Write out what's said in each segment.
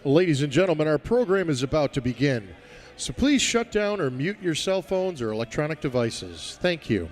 Ladies and gentlemen, our program is about to begin, so please shut down or mute your cell phones or electronic devices. Thank you.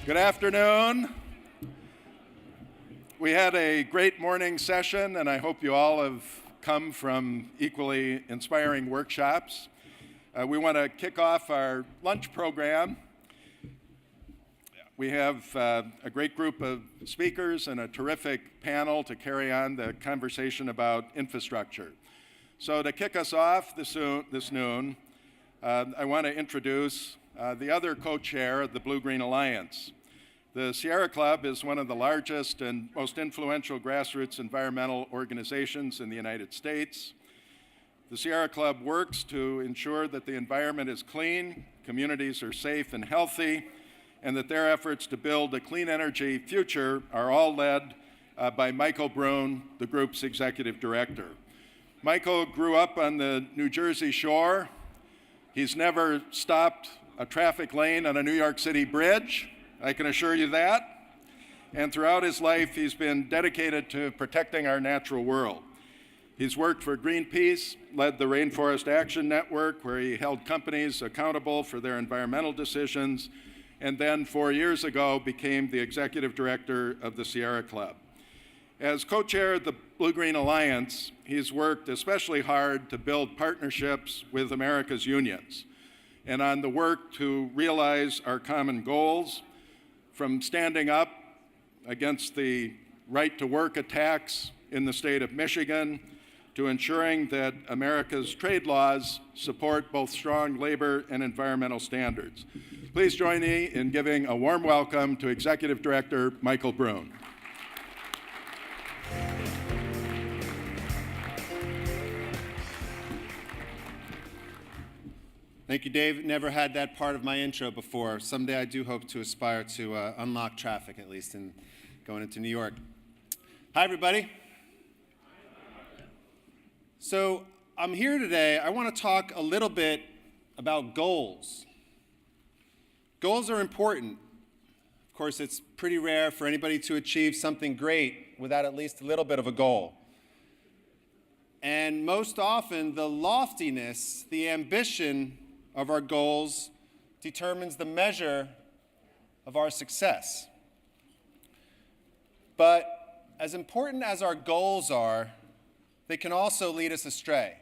Good afternoon. We had a great morning session, and I hope you all have come from equally inspiring workshops. We want to kick off our lunch program. We have a great group of speakers and a terrific panel to carry on the conversation about infrastructure. So to kick us off this noon, I want to introduce the other co-chair of the Blue-Green Alliance. The Sierra Club is one of the largest and most influential grassroots environmental organizations in the United States. The Sierra Club works to ensure that the environment is clean, communities are safe and healthy, and that their efforts to build a clean energy future are all led by Michael Brune, the group's executive director. Michael grew up on the New Jersey shore. He's never stopped a traffic lane on a New York City bridge, I can assure you that. And throughout his life, he's been dedicated to protecting our natural world. He's worked for Greenpeace, led the Rainforest Action Network, where he held companies accountable for their environmental decisions, and then 4 years ago became the executive director of the Sierra Club. As co-chair of the Blue-Green Alliance, he's worked especially hard to build partnerships with America's unions and on the work to realize our common goals, from standing up against the right-to-work attacks in the state of Michigan to ensuring that America's trade laws support both strong labor and environmental standards. Please join me in giving a warm welcome to Executive Director Michael Brune. Thank you, Dave. Never had that part of my intro before. Someday I do hope to aspire to unlock traffic, at least, in going into New York. Hi, everybody. So I'm here today. I want to talk a little bit about goals. Goals are important. Of course, it's pretty rare for anybody to achieve something great without at least a little bit of a goal. And most often, the loftiness, the ambition of our goals determines the measure of our success. But as important as our goals are, they can also lead us astray.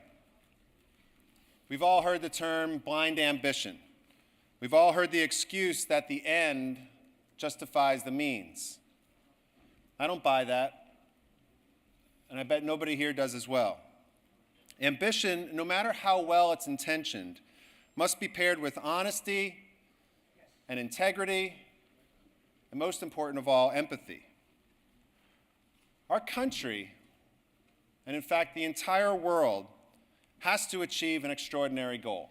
We've all heard the term blind ambition. We've all heard the excuse that the end justifies the means. I don't buy that, and I bet nobody here does as well. Ambition, no matter how well it's intentioned, must be paired with honesty and integrity, and most important of all, empathy. Our country, and in fact the entire world, has to achieve an extraordinary goal.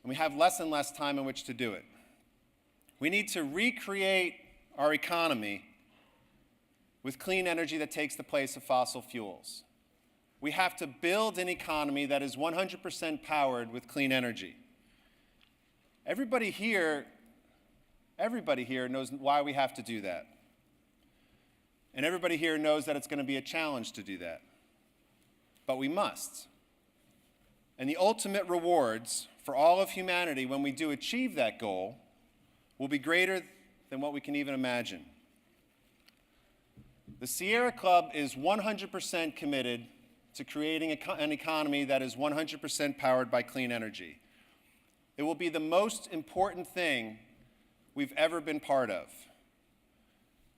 And we have less and less time in which to do it. We need to recreate our economy with clean energy that takes the place of fossil fuels. We have to build an economy that is 100% powered with clean energy. Everybody here knows why we have to do that. And everybody here knows that it's going to be a challenge to do that. But we must. And the ultimate rewards for all of humanity when we do achieve that goal will be greater than what we can even imagine. The Sierra Club is 100% committed to creating an economy that is 100% powered by clean energy. It will be the most important thing we've ever been part of.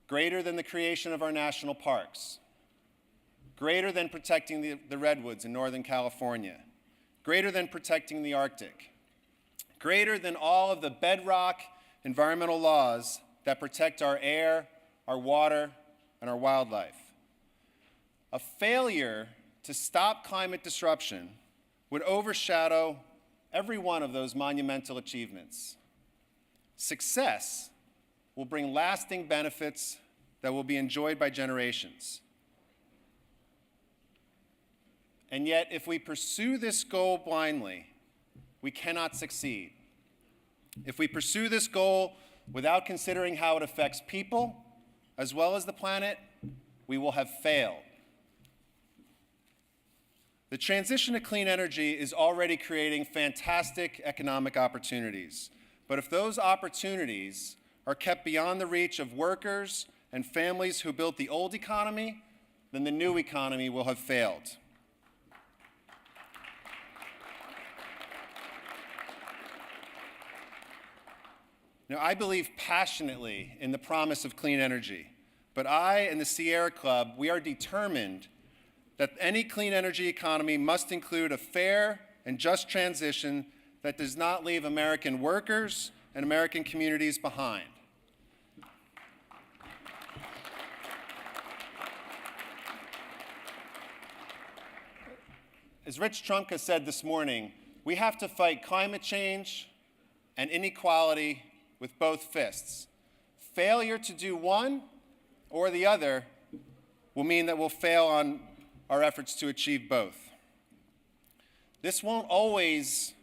Greater than the creation of our national parks, greater than protecting the redwoods in Northern California, greater than protecting the Arctic, greater than all of the bedrock environmental laws that protect our air, our water, and our wildlife. A failure to stop climate disruption would overshadow every one of those monumental achievements. Success will bring lasting benefits that will be enjoyed by generations. And yet, if we pursue this goal blindly, we cannot succeed. If we pursue this goal without considering how it affects people, as well as the planet, we will have failed. The transition to clean energy is already creating fantastic economic opportunities. But if those opportunities are kept beyond the reach of workers and families who built the old economy, then the new economy will have failed. Now, I believe passionately in the promise of clean energy, but I and the Sierra Club, we are determined that any clean energy economy must include a fair and just transition that does not leave American workers and American communities behind. As Rich Trumka said this morning, we have to fight climate change and inequality with both fists. Failure to do one or the other will mean that we'll fail on our efforts to achieve both. This won't always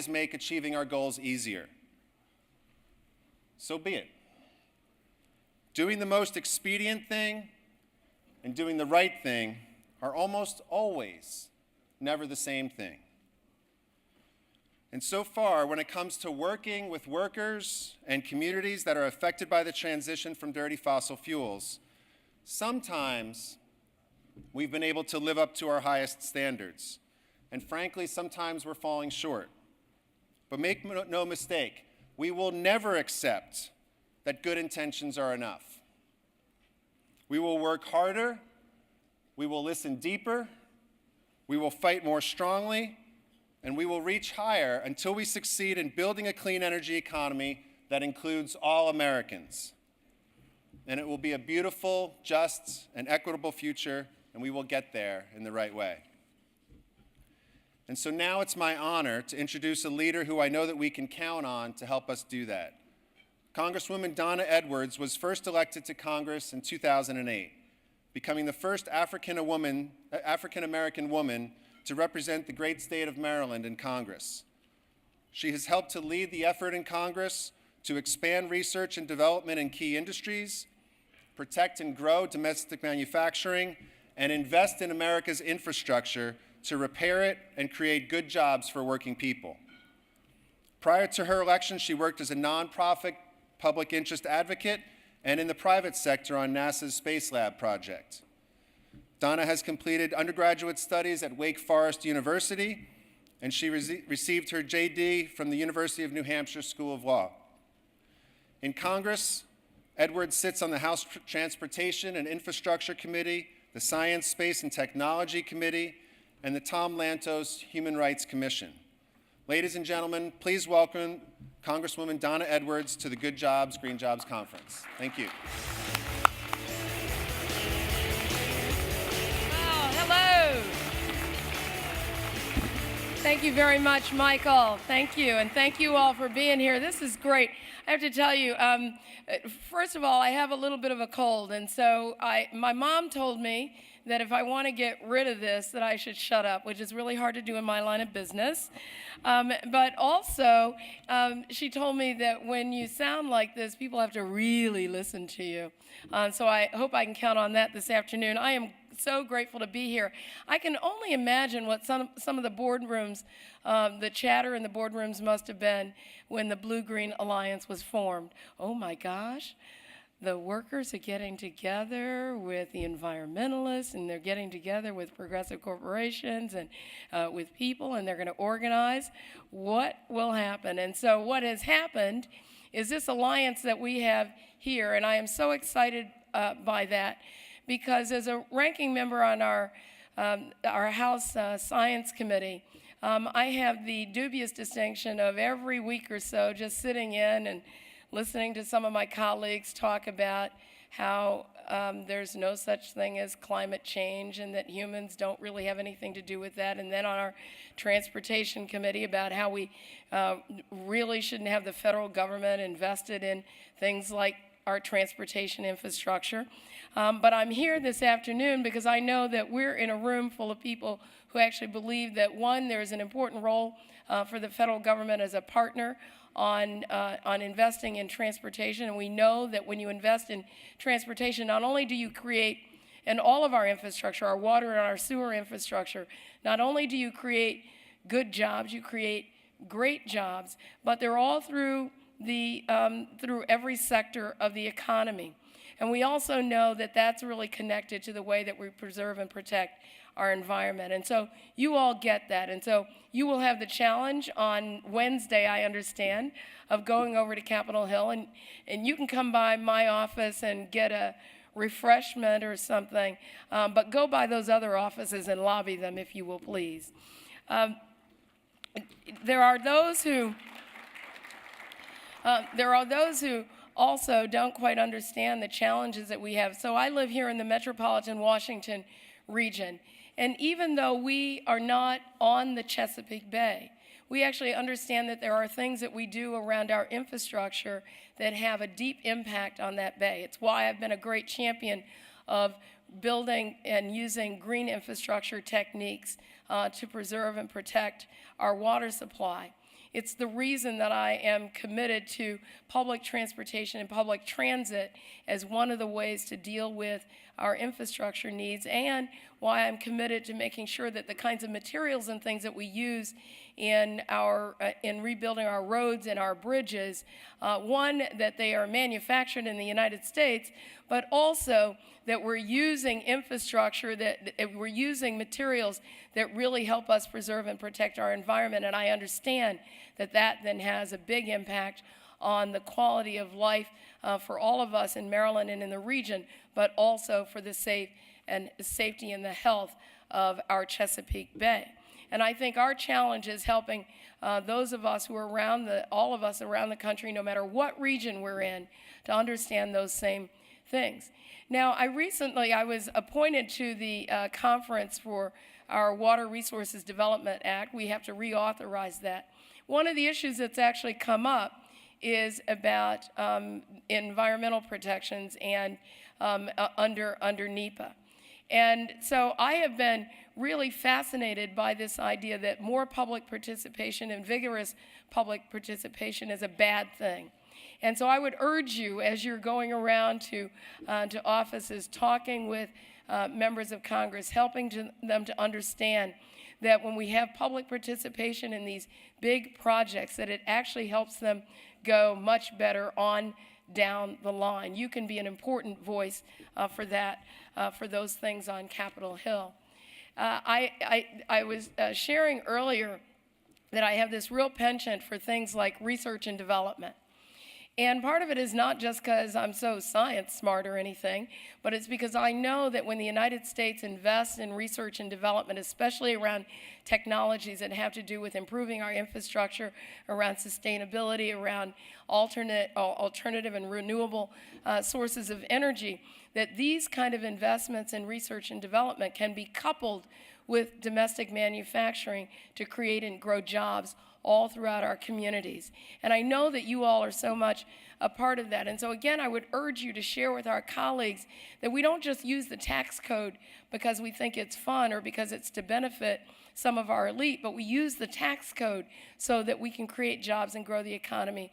make achieving our goals easier. So be it. Doing the most expedient thing and doing the right thing are almost always never the same thing. And so far, when it comes to working with workers and communities that are affected by the transition from dirty fossil fuels, sometimes we've been able to live up to our highest standards. And frankly, sometimes we're falling short. But make no mistake, we will never accept that good intentions are enough. We will work harder, we will listen deeper, we will fight more strongly, and we will reach higher until we succeed in building a clean energy economy that includes all Americans. And it will be a beautiful, just, and equitable future, and we will get there in the right way. And so now it's my honor to introduce a leader who I know that we can count on to help us do that. Congresswoman Donna Edwards was first elected to Congress in 2008, becoming the first African-American woman to represent the great state of Maryland in Congress. She has helped to lead the effort in Congress to expand research and development in key industries, protect and grow domestic manufacturing, and invest in America's infrastructure to repair it and create good jobs for working people. Prior to her election, she worked as a nonprofit public interest advocate and in the private sector on NASA's Space Lab project. Donna has completed undergraduate studies at Wake Forest University, and she received her JD from the University of New Hampshire School of Law. In Congress, Edwards sits on the House Transportation and Infrastructure Committee, the Science, Space, and Technology Committee, and the Tom Lantos Human Rights Commission. Ladies and gentlemen, please welcome Congresswoman Donna Edwards to the Good Jobs, Green Jobs Conference. Thank you. Wow, hello. Thank you very much, Michael. Thank you, and thank you all for being here. This is great. I have to tell you, first of all, I have a little bit of a cold, and so my mom told me that if I want to get rid of this, that I should shut up, which is really hard to do in my line of business. But also, she told me that when you sound like this, people have to really listen to you. So I hope I can count on that this afternoon. I am so grateful to be here. I can only imagine what some of the boardrooms, the chatter in the boardrooms must have been when the Blue-Green Alliance was formed. Oh my gosh. The workers are getting together with the environmentalists, and they're getting together with progressive corporations and with people, and they're going to organize. What will happen? And so what has happened is this alliance that we have here, and I am so excited by that, because as a ranking member on our House Science Committee, I have the dubious distinction of every week or so just sitting in and listening to some of my colleagues talk about how there's no such thing as climate change and that humans don't really have anything to do with that. And then on our Transportation Committee about how we really shouldn't have the federal government invested in things like our transportation infrastructure. But I'm here this afternoon because I know that we're in a room full of people who actually believe that, one, there's an important role for the federal government as a partner on investing in transportation, and we know that when you invest in transportation, not only do you create, in all of our infrastructure, our water and our sewer infrastructure, not only do you create good jobs, you create great jobs, but they're all through every sector of the economy. And we also know that that's really connected to the way that we preserve and protect our environment. And so you all get that. And so you will have the challenge on Wednesday, I understand, of going over to Capitol Hill. And you can come by my office and get a refreshment or something. But go by those other offices and lobby them, if you will, please. There are those who also don't quite understand the challenges that we have. So I live here in the metropolitan Washington region. And even though we are not on the Chesapeake Bay, we actually understand that there are things that we do around our infrastructure that have a deep impact on that bay. It's why I've been a great champion of building and using green infrastructure techniques to preserve and protect our water supply. It's the reason that I am committed to public transportation and public transit as one of the ways to deal with our infrastructure needs, and why I'm committed to making sure that the kinds of materials and things that we use in rebuilding our roads and our bridges, one, that they are manufactured in the United States, but also that we're using infrastructure, that we're using materials that really help us preserve and protect our environment. And I understand that that then has a big impact on the quality of life for all of us in Maryland and in the region, but also for the safety and the health of our Chesapeake Bay. And I think our challenge is helping those of us who are all of us around the country, no matter what region we're in, to understand those same things. Now, I was appointed to the conference for our Water Resources Development Act. We have to reauthorize that. One of the issues that's actually come up is about environmental protections and under NEPA. And so I have been really fascinated by this idea that more public participation and vigorous public participation is a bad thing. And so I would urge you, as you're going around to offices, talking with members of Congress, helping them to understand that when we have public participation in these big projects, that it actually helps them go much better on down the line. You can be an important voice for that, for those things on Capitol Hill. I was sharing earlier that I have this real penchant for things like research and development. And part of it is not just because I'm so science smart or anything, but it's because I know that when the United States invests in research and development, especially around technologies that have to do with improving our infrastructure, around sustainability, around alternative and renewable sources of energy, that these kind of investments in research and development can be coupled with domestic manufacturing to create and grow jobs all throughout our communities. And I know that you all are so much a part of that. And so again, I would urge you to share with our colleagues that we don't just use the tax code because we think it's fun or because it's to benefit some of our elite, but we use the tax code so that we can create jobs and grow the economy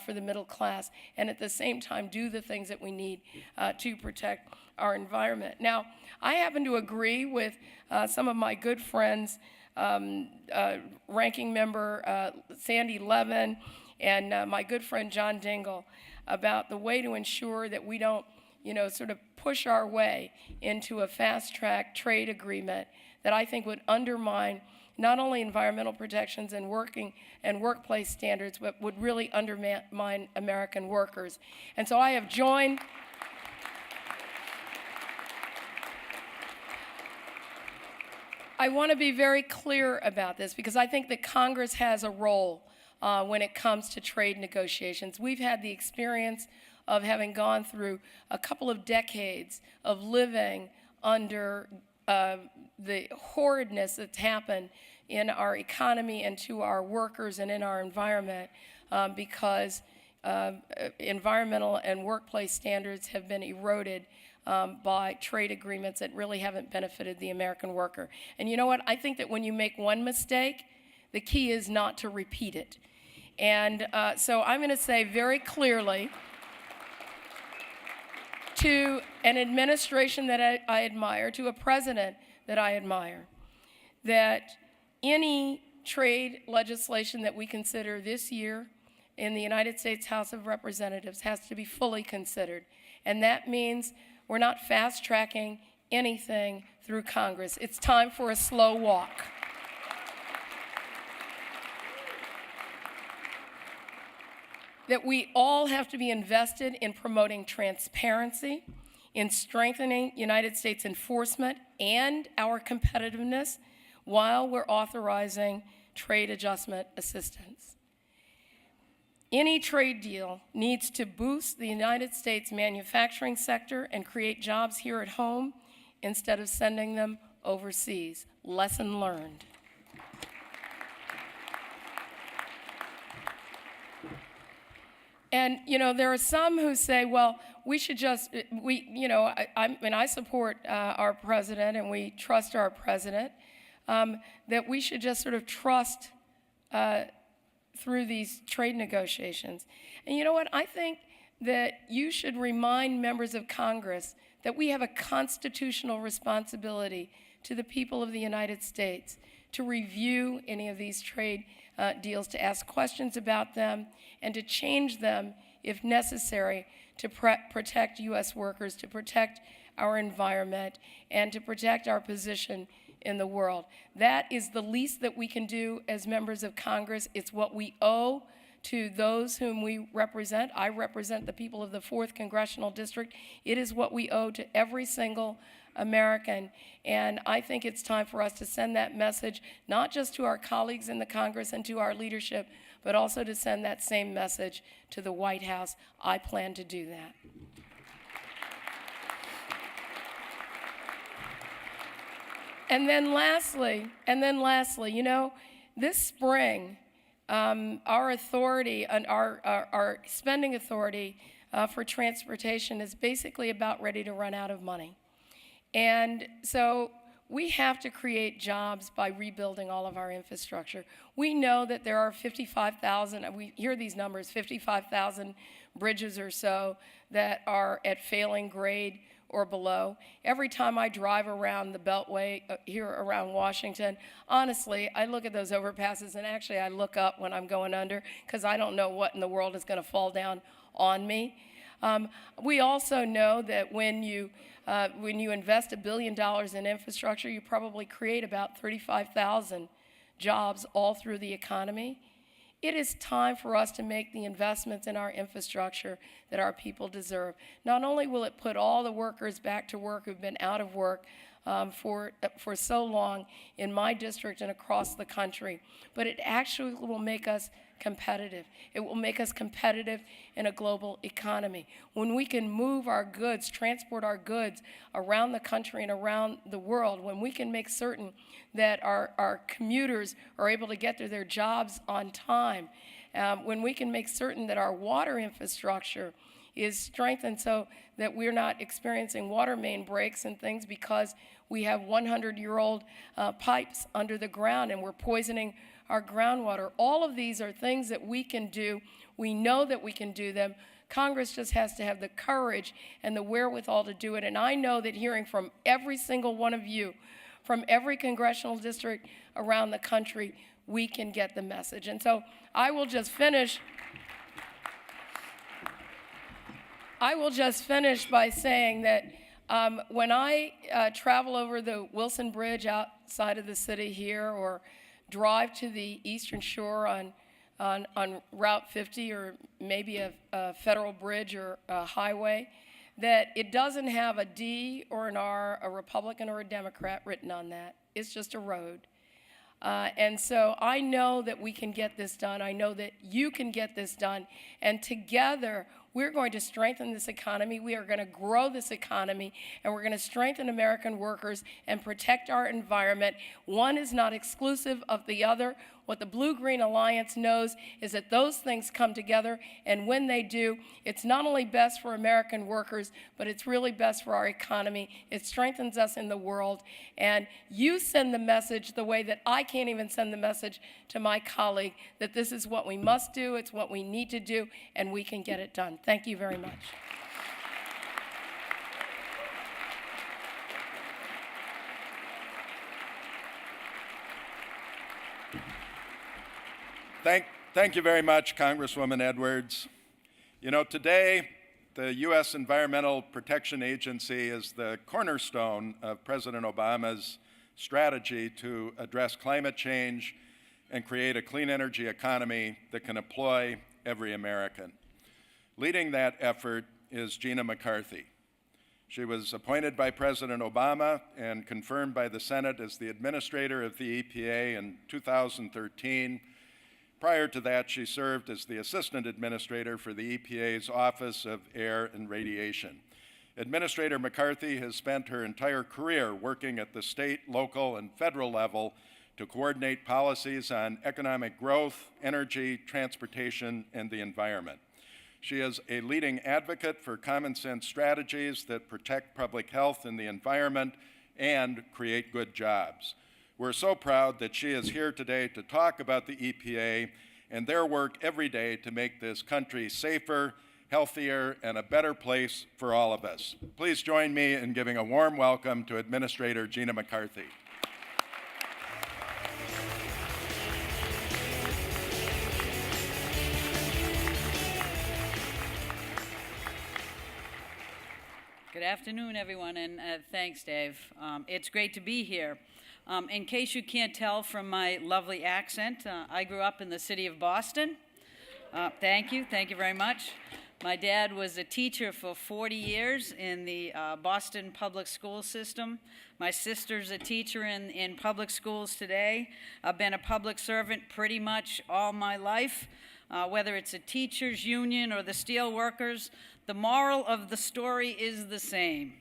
for the middle class, and at the same time do the things that we need to protect our environment. Now, I happen to agree with some of my good friends, Ranking Member Sandy Levin and my good friend John Dingell, about the way to ensure that we don't, sort of push our way into a fast-track trade agreement that I think would undermine not only environmental protections and working and workplace standards, but would really undermine American workers. And so I have joined I want to be very clear about this because I think that Congress has a role when it comes to trade negotiations. We've had the experience of having gone through a couple of decades of living under the horridness that's happened in our economy and to our workers and in our environment because environmental and workplace standards have been eroded by trade agreements that really haven't benefited the American worker. And you know what? I think that when you make one mistake, the key is not to repeat it. And so I'm going to say very clearly to an administration that I admire, to a president that I admire, that any trade legislation that we consider this year in the United States House of Representatives has to be fully considered. And that means we're not fast-tracking anything through Congress. It's time for a slow walk. That we all have to be invested in promoting transparency, in strengthening United States enforcement and our competitiveness while we're authorizing trade adjustment assistance. Any trade deal needs to boost the United States manufacturing sector and create jobs here at home instead of sending them overseas. Lesson learned. And, there are some who say, well, we should just, I support our president and we trust our president, that we should just sort of trust through these trade negotiations. And you know what? I think that you should remind members of Congress that we have a constitutional responsibility to the people of the United States to review any of these trade deals, to ask questions about them, and to change them if necessary to protect U.S. workers, to protect our environment, and to protect our position in the world. That is the least that we can do as members of Congress. It's what we owe to those whom we represent. I represent the people of the 4th Congressional District. It is what we owe to every single American. And I think it's time for us to send that message, not just to our colleagues in the Congress and to our leadership, but also to send that same message to the White House. I plan to do that. And then lastly, this spring, our authority and our spending authority for transportation is basically about ready to run out of money. And so we have to create jobs by rebuilding all of our infrastructure. We know that there are 55,000, we hear these numbers, 55,000 bridges or so that are at failing grade or below. Every time I drive around the Beltway here around Washington, honestly, I look at those overpasses and actually I look up when I'm going under because I don't know what in the world is going to fall down on me. We also know that when you invest $1 billion in infrastructure, you probably create about 35,000 jobs all through the economy. It is time for us to make the investments in our infrastructure that our people deserve. Not only will it put all the workers back to work who've been out of work for so long in my district and across the country, but it actually will make us competitive. It will make us competitive in a global economy. When we can move our goods, transport our goods around the country and around the world, when we can make certain that our commuters are able to get to their jobs on time, when we can make certain that our water infrastructure is strengthened so that we're not experiencing water main breaks and things because we have 100-year-old pipes under the ground and we're poisoning our groundwater. All of these are things that we can do. We know that we can do them. Congress just has to have the courage and the wherewithal to do it. And I know that hearing from every single one of you, from every congressional district around the country, we can get the message. And so I will just finish by saying that when I travel over the Wilson Bridge outside of the city here, or drive to the Eastern Shore on Route 50, or maybe a federal bridge or a highway, that it doesn't have a D or an R, a Republican or a Democrat written on that. It's just a road. And so I know that we can get this done. I know that you can get this done. And together, we're going to strengthen this economy. We are going to grow this economy, and we're going to strengthen American workers and protect our environment. One is not exclusive of the other. What the Blue-Green Alliance knows is that those things come together, and when they do, it's not only best for American workers, but it's really best for our economy. It strengthens us in the world, and you send the message the way that I can't even send the message to my colleague, that this is what we must do, it's what we need to do, and we can get it done. Thank you very much. Thank you very much, Congresswoman Edwards. You know, today, the U.S. Environmental Protection Agency is the cornerstone of President Obama's strategy to address climate change and create a clean energy economy that can employ every American. Leading that effort is Gina McCarthy. She was appointed by President Obama and confirmed by the Senate as the administrator of the EPA in 2013. Prior to that, she served as the assistant administrator for the EPA's Office of Air and Radiation. Administrator McCarthy has spent her entire career working at the state, local, and federal level to coordinate policies on economic growth, energy, transportation, and the environment. She is a leading advocate for common sense strategies that protect public health and the environment and create good jobs. We're so proud that she is here today to talk about the EPA and their work every day to make this country safer, healthier, and a better place for all of us. Please join me in giving a warm welcome to Administrator Gina McCarthy. Good afternoon, everyone, and thanks, Dave. It's great to be here. In case you can't tell from my lovely accent, I grew up in the city of Boston. Thank you very much. My dad was a teacher for 40 years in the Boston public school system. My sister's a teacher in public schools today. I've been a public servant pretty much all my life. Whether it's a teachers' union or the steel workers, the moral of the story is the same.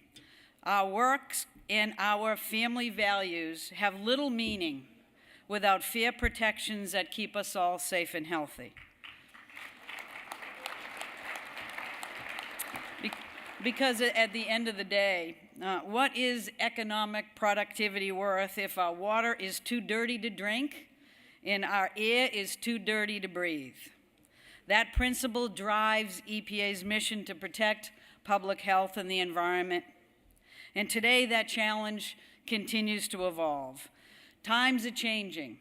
Our works and our family values have little meaning without fair protections that keep us all safe and healthy. Because at the end of the day, what is economic productivity worth if our water is too dirty to drink and our air is too dirty to breathe? That principle drives EPA's mission to protect public health and the environment. And today, that challenge continues to evolve. Times are changing.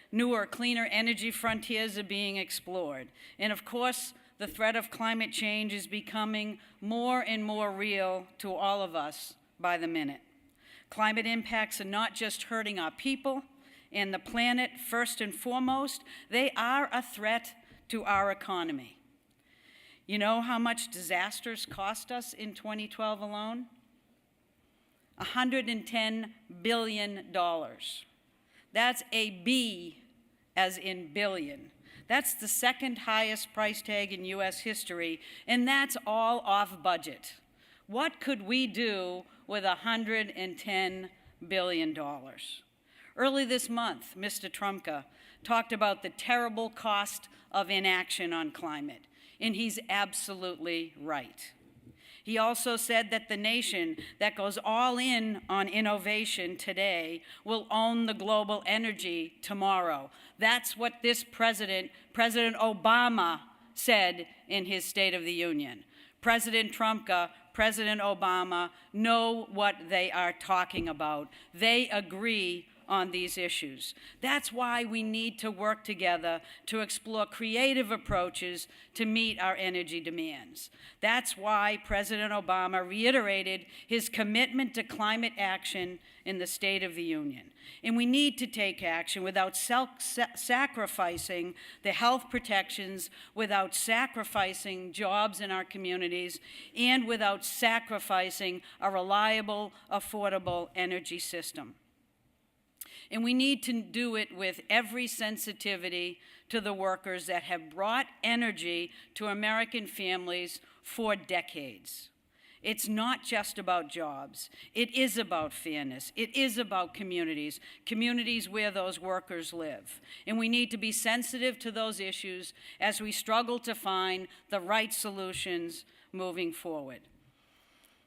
Newer, cleaner energy frontiers are being explored. And of course, the threat of climate change is becoming more and more real to all of us by the minute. Climate impacts are not just hurting our people and the planet first and foremost, they are a threat to our economy. You know how much disasters cost us in 2012 alone? $110 billion. That's a B as in billion. That's the second highest price tag in US history, and that's all off budget. What could we do with $110 billion? Early this month, Mr. Trumka talked about the terrible cost of inaction on climate, and he's absolutely right. He also said that the nation that goes all in on innovation today will own the global energy tomorrow. That's what this President Obama, said in his State of the Union. President Trumka, President Obama know what they are talking about. They agree on these issues. That's why we need to work together to explore creative approaches to meet our energy demands. That's why President Obama reiterated his commitment to climate action in the State of the Union. And we need to take action without sacrificing the health protections, without sacrificing jobs in our communities, and without sacrificing a reliable, affordable energy system. And we need to do it with every sensitivity to the workers that have brought energy to American families for decades. It's not just about jobs. It is about fairness. It is about communities, communities where those workers live. And we need to be sensitive to those issues as we struggle to find the right solutions moving forward.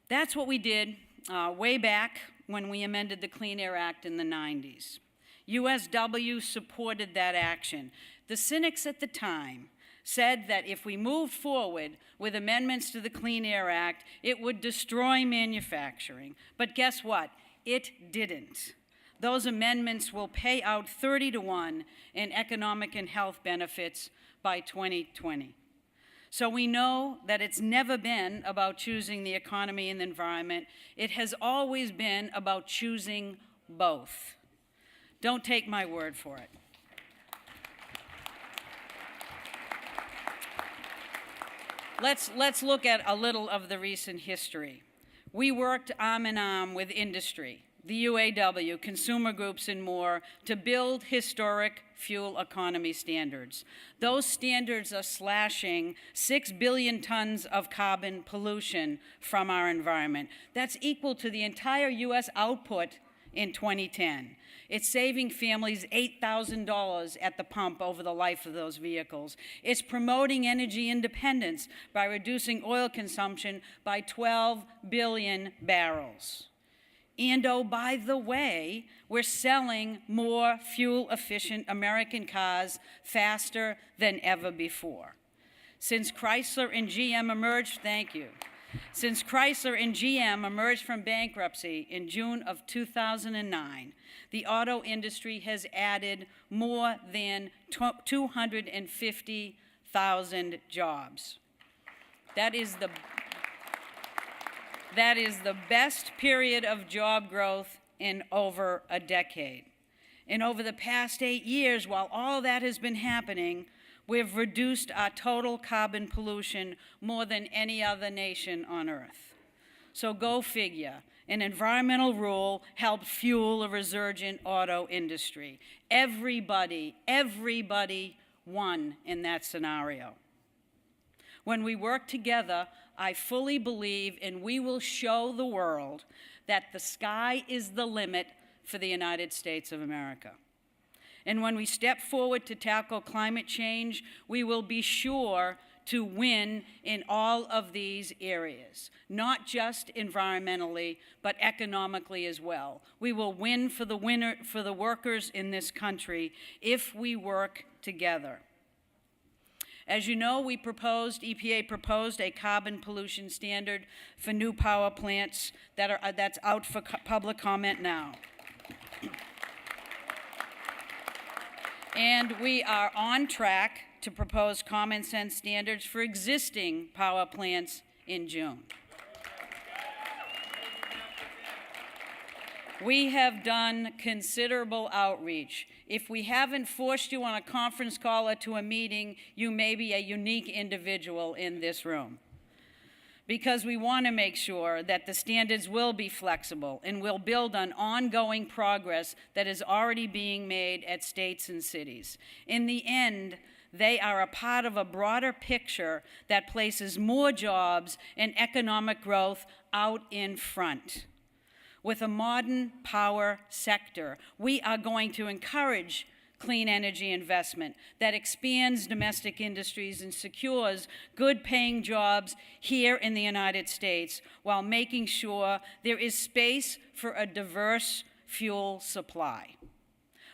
That's what we did way back when we amended the Clean Air Act in the 90s. USW supported that action. The cynics at the time said that if we moved forward with amendments to the Clean Air Act, it would destroy manufacturing. But guess what? It didn't. Those amendments will pay out 30-to-1 in economic and health benefits by 2020. So we know that it's never been about choosing the economy and the environment. It has always been about choosing both. Don't take my word for it. Let's look at a little of the recent history. We worked arm in arm with industry, the UAW, consumer groups, and more to build historic fuel economy standards. Those standards are slashing 6 billion tons of carbon pollution from our environment. That's equal to the entire US output in 2010. It's saving families $8,000 at the pump over the life of those vehicles. It's promoting energy independence by reducing oil consumption by 12 billion barrels. And oh, by the way, we're selling more fuel-efficient American cars faster than ever before. Since Chrysler and GM emerged, Since Chrysler and GM emerged from bankruptcy in June of 2009, the auto industry has added more than 250,000 jobs. That is the best period of job growth in over a decade. And over the past 8 years, while all that has been happening, we've reduced our total carbon pollution more than any other nation on Earth. So go figure. An environmental rule helped fuel a resurgent auto industry. Everybody won in that scenario. When we work together, I fully believe, and we will show the world, that the sky is the limit for the United States of America. And when we step forward to tackle climate change, we will be sure to win in all of these areas, not just environmentally, but economically as well. We will win for the workers in this country if we work together. As you know, EPA proposed a carbon pollution standard for new power plants that's out for public comment now. And we are on track to propose common sense standards for existing power plants in June. We have done considerable outreach. If we haven't forced you on a conference call or to a meeting, you may be a unique individual in this room. Because we want to make sure that the standards will be flexible and will build on ongoing progress that is already being made at states and cities. In the end, they are a part of a broader picture that places more jobs and economic growth out in front. With a modern power sector, we are going to encourage clean energy investment that expands domestic industries and secures good-paying jobs here in the United States while making sure there is space for a diverse fuel supply.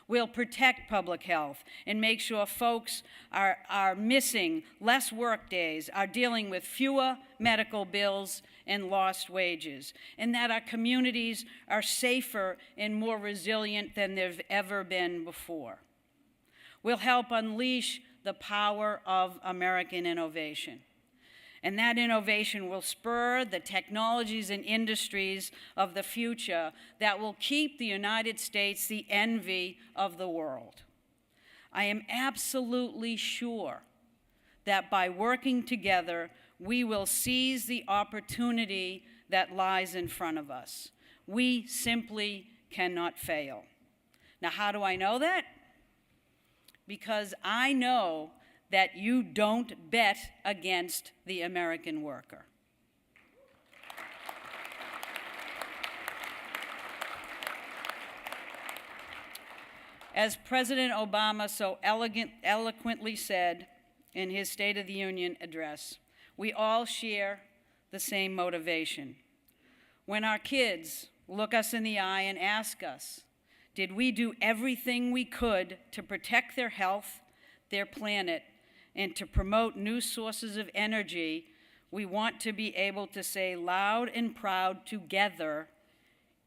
We'll protect public health and make sure folks are missing less work days, are dealing with fewer medical bills and lost wages, and that our communities are safer and more resilient than they've ever been before. We'll help unleash the power of American innovation. And that innovation will spur the technologies and industries of the future that will keep the United States the envy of the world. I am absolutely sure that by working together, we will seize the opportunity that lies in front of us. We simply cannot fail. Now, how do I know that? Because I know that you don't bet against the American worker. As President Obama so eloquently said in his State of the Union address, we all share the same motivation. When our kids look us in the eye and ask us, did we do everything we could to protect their health, their planet, and to promote new sources of energy, we want to be able to say loud and proud together,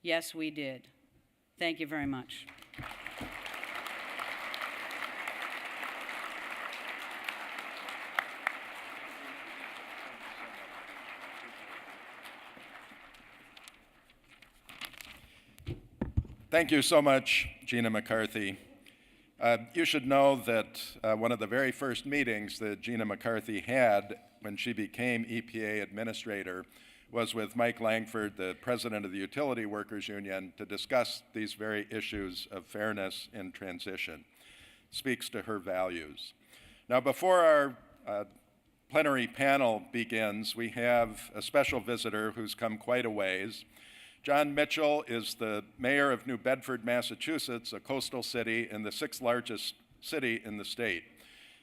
yes, we did. Thank you very much. Thank you so much, Gina McCarthy. You should know that one of the very first meetings that Gina McCarthy had when she became EPA administrator was with Mike Langford, the president of the Utility Workers Union, to discuss these very issues of fairness and transition. Speaks to her values. Now, before our plenary panel begins, we have a special visitor who's come quite a ways. John Mitchell is the mayor of New Bedford, Massachusetts, a coastal city and the 6th largest city in the state.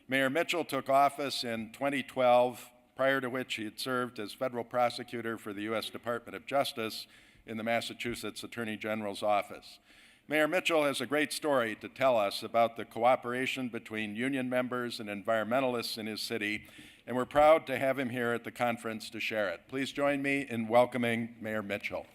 Mayor Mitchell took office in 2012, prior to which he had served as federal prosecutor for the U.S. Department of Justice in the Massachusetts Attorney General's office. Mayor Mitchell has a great story to tell us about the cooperation between union members and environmentalists in his city, and we're proud to have him here at the conference to share it. Please join me in welcoming Mayor Mitchell.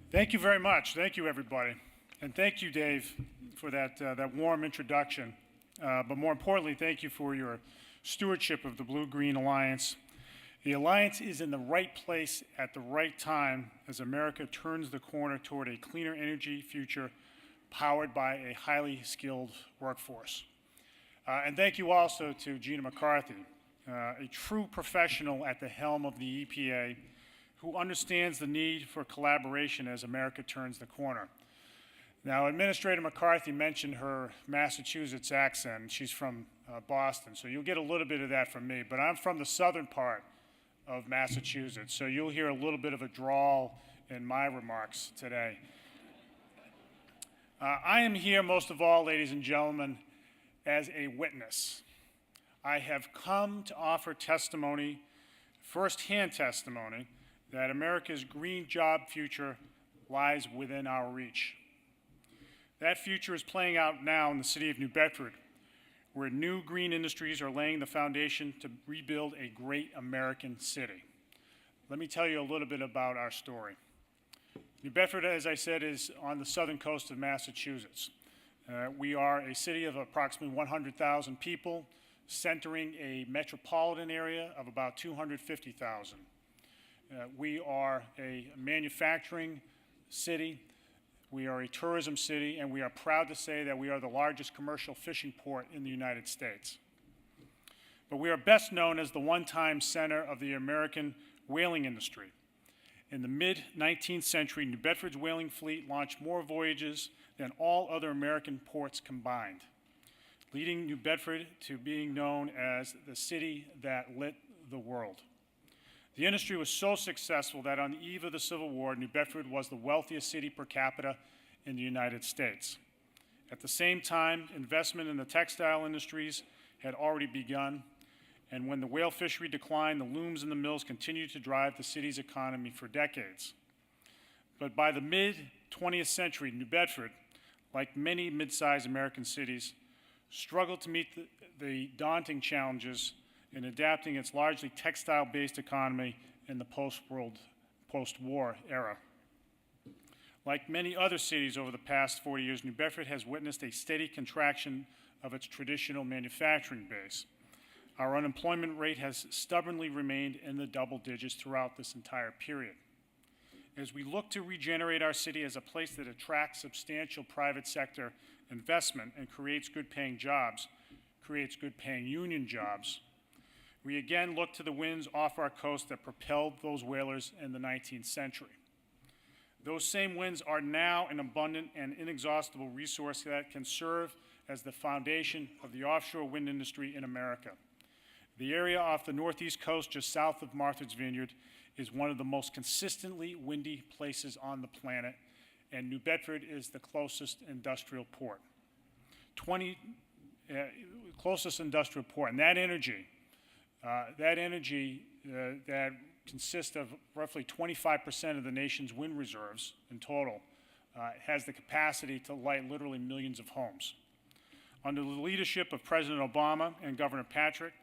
Thank you very much. Thank you, everybody. And thank you, Dave, for that warm introduction. But more importantly, thank you for your stewardship of the Blue-Green Alliance. The Alliance is in the right place at the right time as America turns the corner toward a cleaner energy future powered by a highly skilled workforce. And thank you also to Gina McCarthy, a true professional at the helm of the EPA, who understands the need for collaboration as America turns the corner. Now, Administrator McCarthy mentioned her Massachusetts accent. She's from Boston, so you'll get a little bit of that from me, but I'm from the southern part of Massachusetts, so you'll hear a little bit of a drawl in my remarks today. I am here, most of all, ladies and gentlemen, as a witness. I have come to offer testimony, firsthand testimony, that America's green job future lies within our reach. That future is playing out now in the city of New Bedford, where new green industries are laying the foundation to rebuild a great American city. let me tell you a little bit about our story. New Bedford, as I said, is on the southern coast of Massachusetts. We are a city of approximately 100,000 people, centering a metropolitan area of about 250,000. We are a manufacturing city, we are a tourism city, and we are proud to say that we are the largest commercial fishing port in the United States. But we are best known as the one-time center of the American whaling industry. In the mid-19th century, New Bedford's whaling fleet launched more voyages than all other American ports combined, leading New Bedford to being known as the city that lit the world. The industry was so successful that on the eve of the Civil War, New Bedford was the wealthiest city per capita in the United States. At the same time, investment in the textile industries had already begun, and when the whale fishery declined, the looms and the mills continued to drive the city's economy for decades. But by the mid-20th century, New Bedford, like many mid-sized American cities, struggled to meet the daunting challenges in adapting its largely textile-based economy in the post-war era. Like many other cities over the past 40 years, New Bedford has witnessed a steady contraction of its traditional manufacturing base. Our unemployment rate has stubbornly remained in the double digits throughout this entire period. As we look to regenerate our city as a place that attracts substantial private sector investment and creates good-paying jobs, creates good-paying union jobs, we again look to the winds off our coast that propelled those whalers in the 19th century. Those same winds are now an abundant and inexhaustible resource that can serve as the foundation of the offshore wind industry in America. The area off the northeast coast just south of Martha's Vineyard is one of the most consistently windy places on the planet, and New Bedford is the closest industrial port. Closest industrial port, and that energy that consists of roughly 25% of the nation's wind reserves in total, has the capacity to light literally millions of homes. Under the leadership of President Obama and Governor Patrick,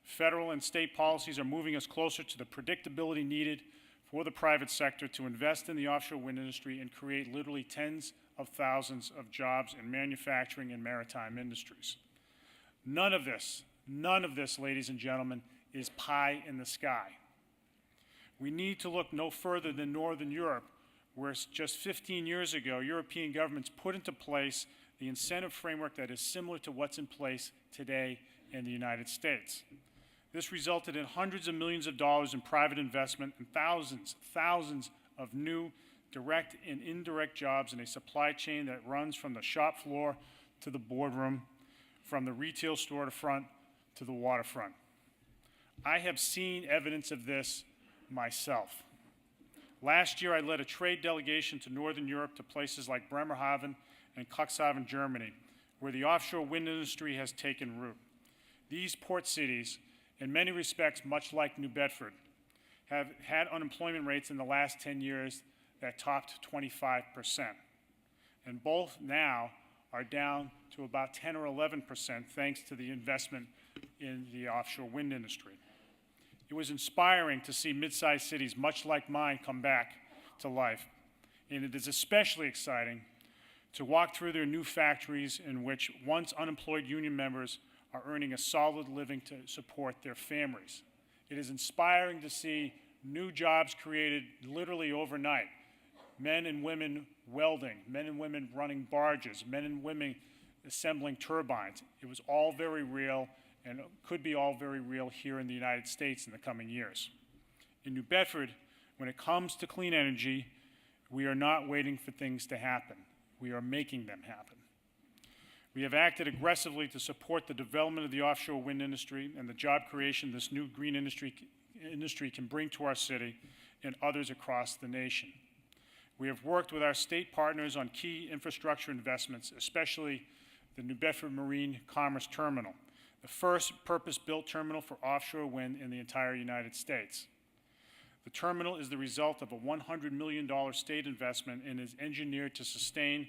federal and state policies are moving us closer to the predictability needed for the private sector to invest in the offshore wind industry and create literally tens of thousands of jobs in manufacturing and maritime industries. None of this, ladies and gentlemen, is pie in the sky. We need to look no further than Northern Europe, where just 15 years ago, European governments put into place the incentive framework that is similar to what's in place today in the United States. This resulted in hundreds of millions of dollars in private investment and thousands of new direct and indirect jobs in a supply chain that runs from the shop floor to the boardroom, from the retail store to front to the waterfront. I have seen evidence of this myself. Last year, I led a trade delegation to Northern Europe to places like Bremerhaven and Cuxhaven, Germany, where the offshore wind industry has taken root. These port cities, in many respects much like New Bedford, have had unemployment rates in the last 10 years that topped 25%. And both now are down to about 10 or 11% thanks to the investment in the offshore wind industry. It was inspiring to see mid-sized cities much like mine come back to life. And it is especially exciting to walk through their new factories in which once unemployed union members are earning a solid living to support their families. It is inspiring to see new jobs created literally overnight. Men and women welding, men and women running barges, men and women assembling turbines. It was all very real and could be all very real here in the United States in the coming years. In New Bedford, when it comes to clean energy, we are not waiting for things to happen. We are making them happen. We have acted aggressively to support the development of the offshore wind industry and the job creation this new green industry can bring to our city and others across the nation. We have worked with our state partners on key infrastructure investments, especially the New Bedford Marine Commerce Terminal, the first purpose-built terminal for offshore wind in the entire United States. The terminal is the result of a $100 million state investment and is engineered to sustain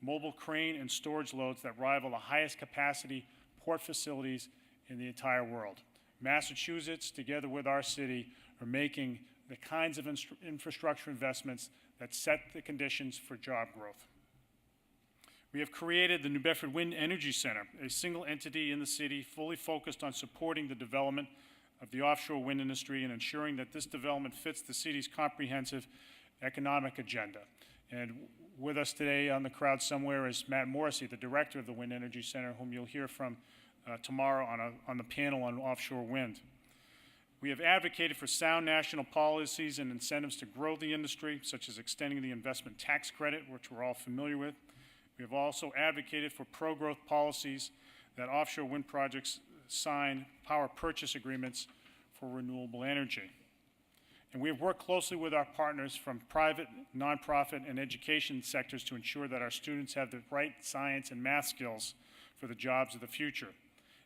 mobile crane and storage loads that rival the highest capacity port facilities in the entire world. Massachusetts, together with our city, are making the kinds of infrastructure investments that set the conditions for job growth. We have created the New Bedford Wind Energy Center, a single entity in the city fully focused on supporting the development of the offshore wind industry and ensuring that this development fits the city's comprehensive economic agenda. And with us today on the crowd somewhere is Matt Morrissey, the director of the Wind Energy Center, whom you'll hear from tomorrow on the panel on offshore wind. We have advocated for sound national policies and incentives to grow the industry, such as extending the investment tax credit, which we're all familiar with. We have also advocated for pro-growth policies that offshore wind projects sign power purchase agreements for renewable energy. And we have worked closely with our partners from private, nonprofit, and education sectors to ensure that our students have the right science and math skills for the jobs of the future.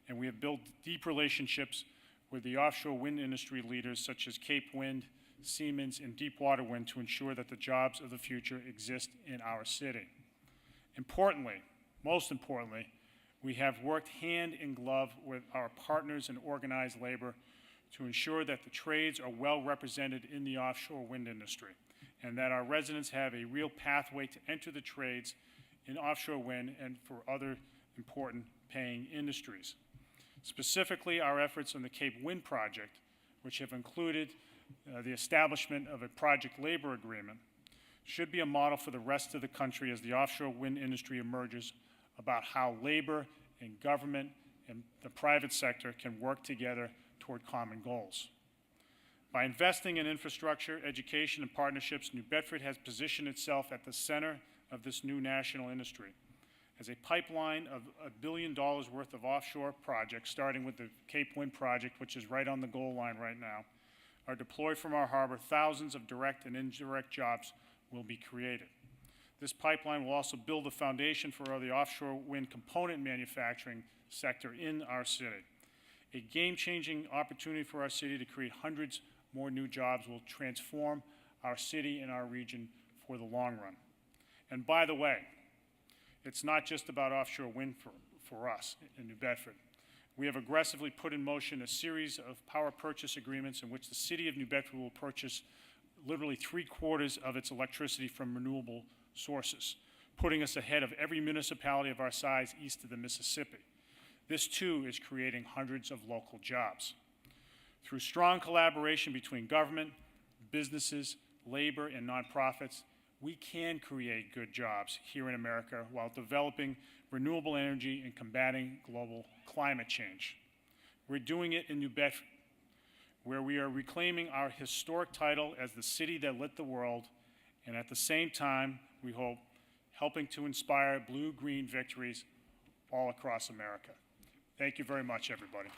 And we have built deep relationships with the offshore wind industry leaders such as Cape Wind, Siemens, and Deepwater Wind to ensure that the jobs of the future exist in our city. Importantly, most importantly, we have worked hand in glove with our partners in organized labor to ensure that the trades are well represented in the offshore wind industry and that our residents have a real pathway to enter the trades in offshore wind and for other important paying industries. Specifically, our efforts on the Cape Wind project, which have included the establishment of a project labor agreement, should be a model for the rest of the country as the offshore wind industry emerges about how labor and government and the private sector can work together toward common goals. By investing in infrastructure, education, and partnerships, New Bedford has positioned itself at the center of this new national industry. As a pipeline of $1 billion worth of offshore projects, starting with the Cape Wind project, which is right on the goal line right now, are deployed from our harbor, thousands of direct and indirect jobs will be created. This pipeline will also build a foundation for the offshore wind component manufacturing sector in our city. A game-changing opportunity for our city to create hundreds more new jobs will transform our city and our region for the long run. And by the way, it's not just about offshore wind for us in New Bedford. We have aggressively put in motion a series of power purchase agreements in which the city of New Bedford will purchase literally 3/4 of its electricity from renewable sources, putting us ahead of every municipality of our size east of the Mississippi. This too is creating hundreds of local jobs. Through strong collaboration between government, businesses, labor, and nonprofits, we can create good jobs here in America while developing renewable energy and combating global climate change. We're doing it in New Bedford, where we are reclaiming our historic title as the city that lit the world, and at the same time, we hope, helping to inspire blue-green victories all across America. Thank you very much, everybody.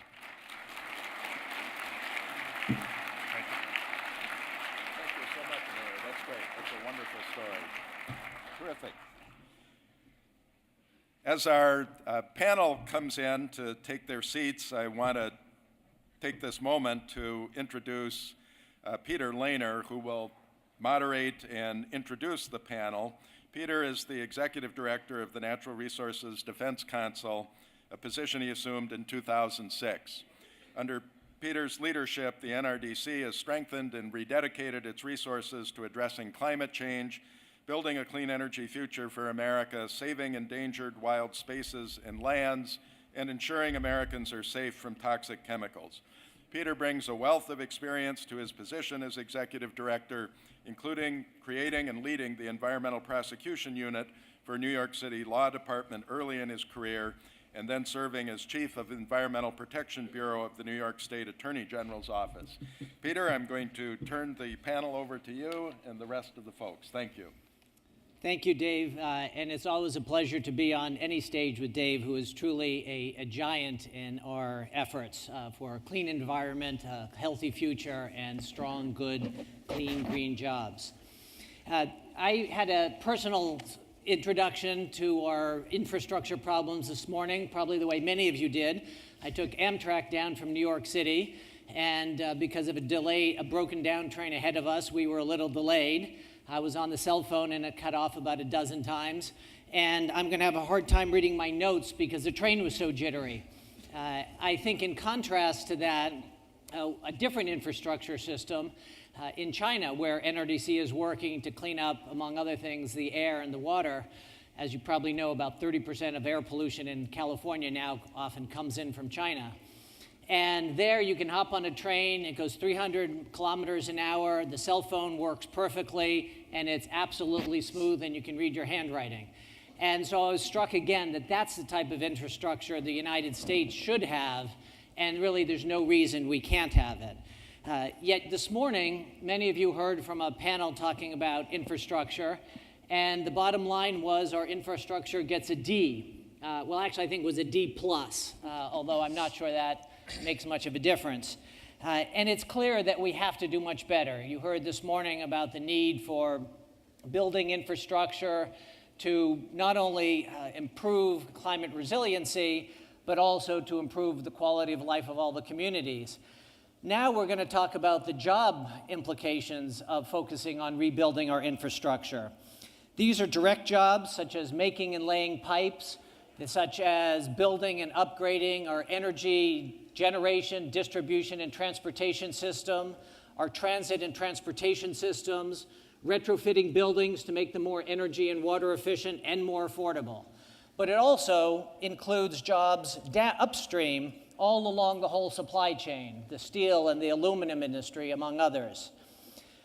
Thank you so much, Mayor. That's great. That's a wonderful story. Terrific. As our panel comes in to take their seats, I want to take this moment to introduce Peter Lehner, who will moderate and introduce the panel. Peter is the Executive Director of the Natural Resources Defense Council, a position he assumed in 2006. Under Peter's leadership, the NRDC has strengthened and rededicated its resources to addressing climate change, building a clean energy future for America, saving endangered wild spaces and lands, and ensuring Americans are safe from toxic chemicals. Peter brings a wealth of experience to his position as Executive Director, including creating and leading the Environmental Prosecution Unit for New York City Law Department early in his career, and then serving as Chief of Environmental Protection Bureau of the New York State Attorney General's Office. Peter, I'm going to turn the panel over to you and the rest of the folks. Thank you. Thank you, Dave, and it's always a pleasure to be on any stage with Dave, who is truly a giant in our efforts for a clean environment, a healthy future, and strong, good, clean, green jobs. I had a personal introduction to our infrastructure problems this morning, probably the way many of you did. I took Amtrak down from New York City, and because of a broken down train ahead of us, we were a little delayed. I was on the cell phone and it cut off about a dozen times, and I'm going to have a hard time reading my notes because the train was so jittery. I think in contrast to that, a different infrastructure system in China, where NRDC is working to clean up, among other things, the air and the water. As you probably know, about 30% of air pollution in California now often comes in from China. And there you can hop on a train, it goes 300 kilometers an hour, the cell phone works perfectly, and it's absolutely smooth, and you can read your handwriting. And so I was struck again that that's the type of infrastructure the United States should have, and really there's no reason we can't have it. Yet this morning, many of you heard from a panel talking about infrastructure, and the bottom line was our infrastructure gets a D. Well, actually, I think it was a D plus, although I'm not sure that makes much of a difference. And it's clear that we have to do much better. You heard this morning about the need for building infrastructure to not only improve climate resiliency, but also to improve the quality of life of all the communities. Now we're going to talk about the job implications of focusing on rebuilding our infrastructure. These are direct jobs, such as making and laying pipes, such as building and upgrading our energy generation, distribution, and transportation system, our transit and transportation systems, retrofitting buildings to make them more energy and water efficient and more affordable. But it also includes jobs upstream all along the whole supply chain, the steel and the aluminum industry, among others.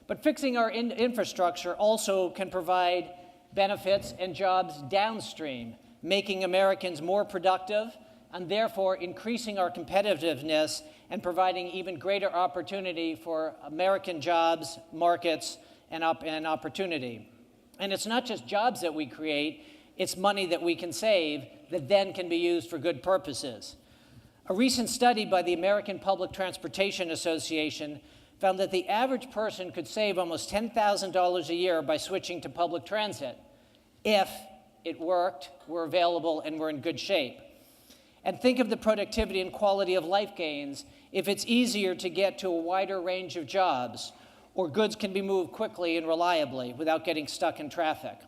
But fixing our infrastructure also can provide benefits and jobs downstream, making Americans more productive and therefore increasing our competitiveness and providing even greater opportunity for American jobs, markets, and opportunity. And it's not just jobs that we create, it's money that we can save that then can be used for good purposes. A recent study by the American Public Transportation Association found that the average person could save almost $10,000 a year by switching to public transit if it worked, were available, and were in good shape. And think of the productivity and quality of life gains if it's easier to get to a wider range of jobs, or goods can be moved quickly and reliably without getting stuck in traffic.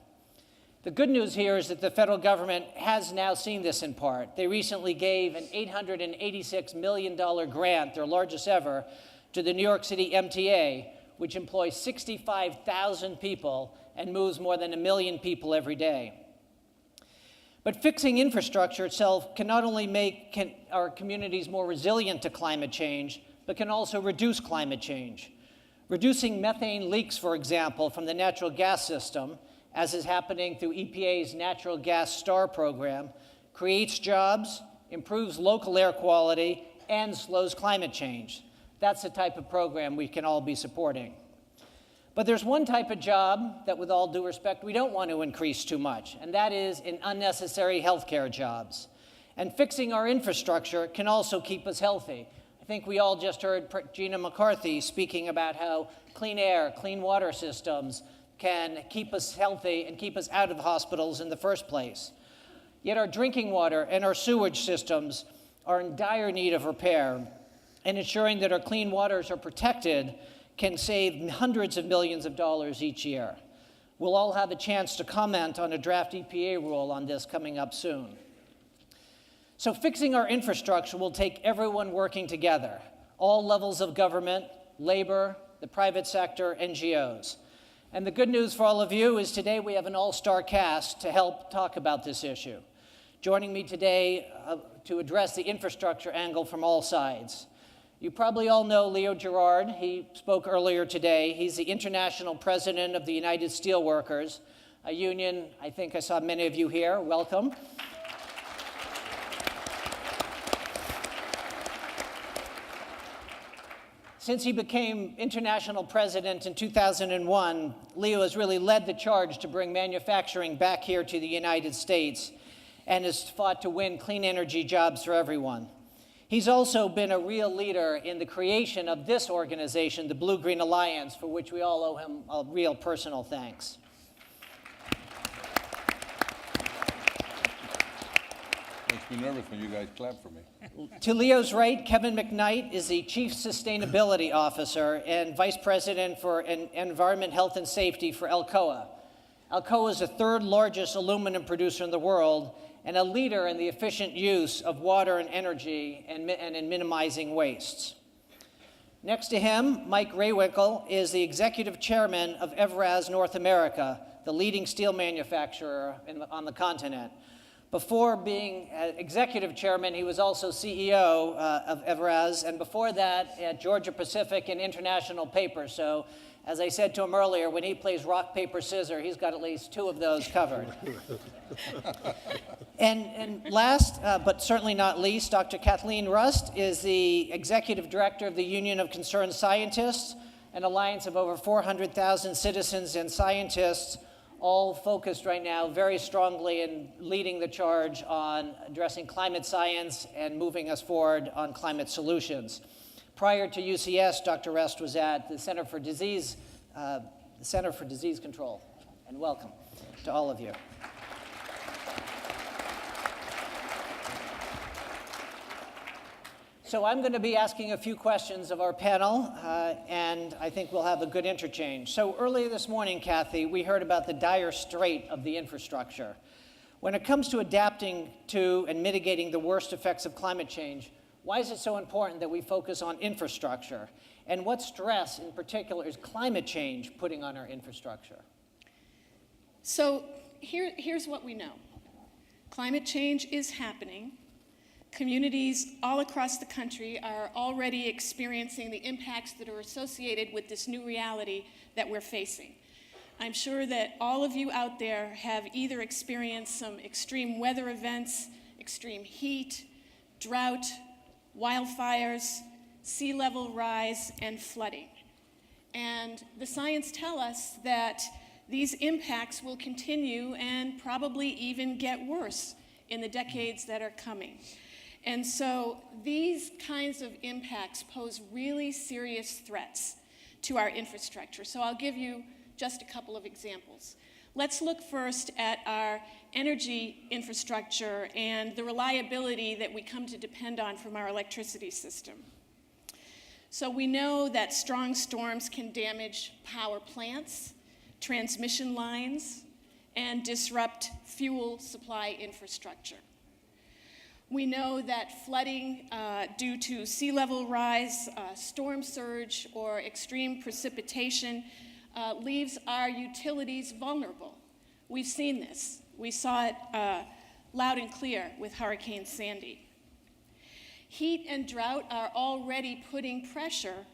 The good news here is that the federal government has now seen this in part. They recently gave an $886 million grant, their largest ever, to the New York City MTA, which employs 65,000 people and moves more than 1 million people every day. But fixing infrastructure itself can not only make our communities more resilient to climate change, but can also reduce climate change. Reducing methane leaks, for example, from the natural gas system, as is happening through EPA's Natural Gas STAR program, creates jobs, improves local air quality, and slows climate change. That's the type of program we can all be supporting. But there's one type of job that, with all due respect, we don't want to increase too much, and that is in unnecessary healthcare jobs. And fixing our infrastructure can also keep us healthy. I think we all just heard Gina McCarthy speaking about how clean air, clean water systems can keep us healthy and keep us out of hospitals in the first place. Yet our drinking water and our sewage systems are in dire need of repair, and ensuring that our clean waters are protected can save hundreds of millions of dollars each year. We'll all have a chance to comment on a draft EPA rule on this coming up soon. So fixing our infrastructure will take everyone working together, all levels of government, labor, the private sector, NGOs. And the good news for all of you is today we have an all-star cast to help talk about this issue. Joining me today to address the infrastructure angle from all sides. You probably all know Leo Gerard. He spoke earlier today. He's the international president of the United Steelworkers, a union I think I saw many of you here. Welcome. Since he became international president in 2001, Leo has really led the charge to bring manufacturing back here to the United States and has fought to win clean energy jobs for everyone. He's also been a real leader in the creation of this organization, the Blue-Green Alliance, for which we all owe him a real personal thanks. Makes me nervous when you guys clap for me. To Leo's right, Kevin McKnight is the Chief Sustainability Officer and Vice President for Environment, Health, and Safety for Alcoa. Alcoa is the third largest aluminum producer in the world and a leader in the efficient use of water and energy and in minimizing wastes. Next to him, Mike Raywinkle is the executive chairman of Evraz North America, the leading steel manufacturer on the continent. Before being executive chairman, he was also CEO of Evraz, and before that at Georgia Pacific and International Paper. So, as I said to him earlier, when he plays rock, paper, scissors, he's got at least 2 of those covered. And last, but certainly not least, Dr. Kathleen Rust is the executive director of the Union of Concerned Scientists, an alliance of over 400,000 citizens and scientists, all focused right now very strongly in leading the charge on addressing climate science and moving us forward on climate solutions. Prior to UCS, Dr. Rust was at the Center for Disease Control, and welcome to all of you. So I'm going to be asking a few questions of our panel, and I think we'll have a good interchange. So earlier this morning, Kathy, we heard about the dire strait of the infrastructure. When it comes to adapting to and mitigating the worst effects of climate change, why is it so important that we focus on infrastructure? And what stress in particular is climate change putting on our infrastructure? So here's what we know. Climate change is happening. Communities all across the country are already experiencing the impacts that are associated with this new reality that we're facing. I'm sure that all of you out there have either experienced some extreme weather events, extreme heat, drought, wildfires, sea level rise, and flooding. And the science tell us that these impacts will continue and probably even get worse in the decades that are coming. And so these kinds of impacts pose really serious threats to our infrastructure. So I'll give you just a couple of examples. Let's look first at our energy infrastructure and the reliability that we come to depend on from our electricity system. So we know that strong storms can damage power plants, transmission lines, and disrupt fuel supply infrastructure. We know that flooding due to sea level rise, storm surge, or extreme precipitation leaves our utilities vulnerable. We've seen this. We saw it loud and clear with Hurricane Sandy. Heat and drought are already putting pressure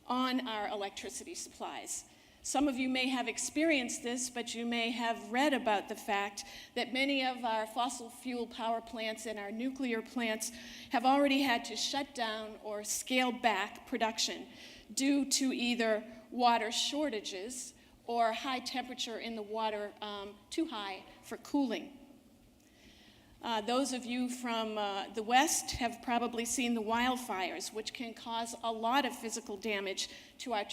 on our electricity supplies. Some of you may have experienced this, but you may have read about the fact that many of our fossil fuel power plants and our nuclear plants have already had to shut down or scale back production due to either water shortages or high temperature in the water, too high for cooling. Those of you from the West have probably seen the wildfires, which can cause a lot of physical damage to our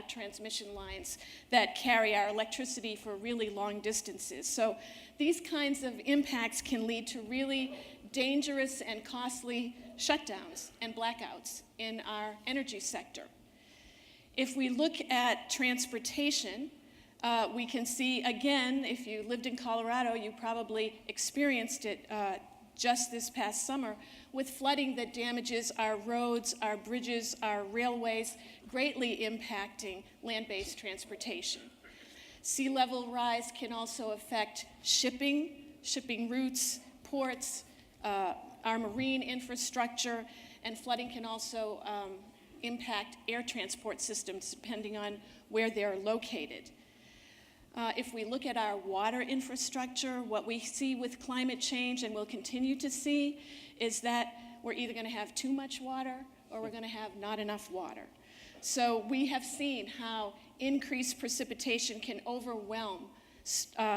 transmission lines that carry our electricity for really long distances. So these kinds of impacts can lead to really dangerous and costly shutdowns and blackouts in our energy sector. If we look at transportation, we can see, again, if you lived in Colorado, you probably experienced it just this past summer with flooding that damages our roads, our bridges, our railways, greatly impacting land-based transportation. Sea level rise can also affect shipping routes, ports, our marine infrastructure, and flooding can also impact air transport systems depending on where they're located. If we look at our water infrastructure, what we see with climate change and will continue to see is that we're either going to have too much water or we're going to have not enough water. So we have seen how increased precipitation can overwhelm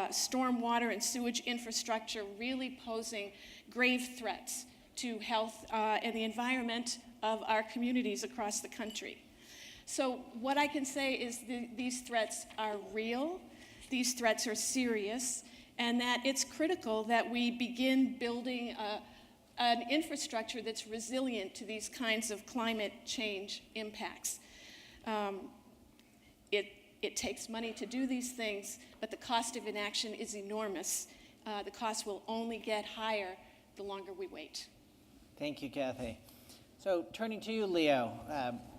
storm water and sewage infrastructure, really posing grave threats to health and the environment of our communities across the country. So what I can say is these threats are real. These threats are serious, and that it's critical that we begin building an infrastructure that's resilient to these kinds of climate change impacts. It takes money to do these things, but the cost of inaction is enormous. The cost will only get higher the longer we wait. Thank you, Kathy. So turning to you, Leo,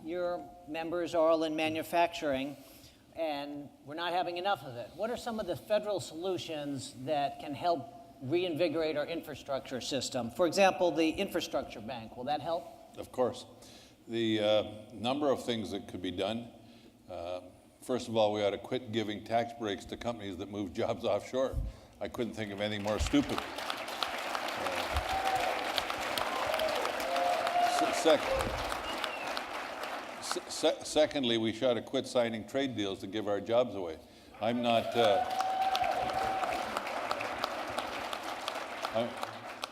your members are all in manufacturing, and we're not having enough of it. What are some of the federal solutions that can help reinvigorate our infrastructure system? For example, the infrastructure bank, will that help? Of course. The number of things that could be done. First of all, we ought to quit giving tax breaks to companies that move jobs offshore. I couldn't think of anything more stupid. Secondly, we ought to quit signing trade deals to give our jobs away. I'm not...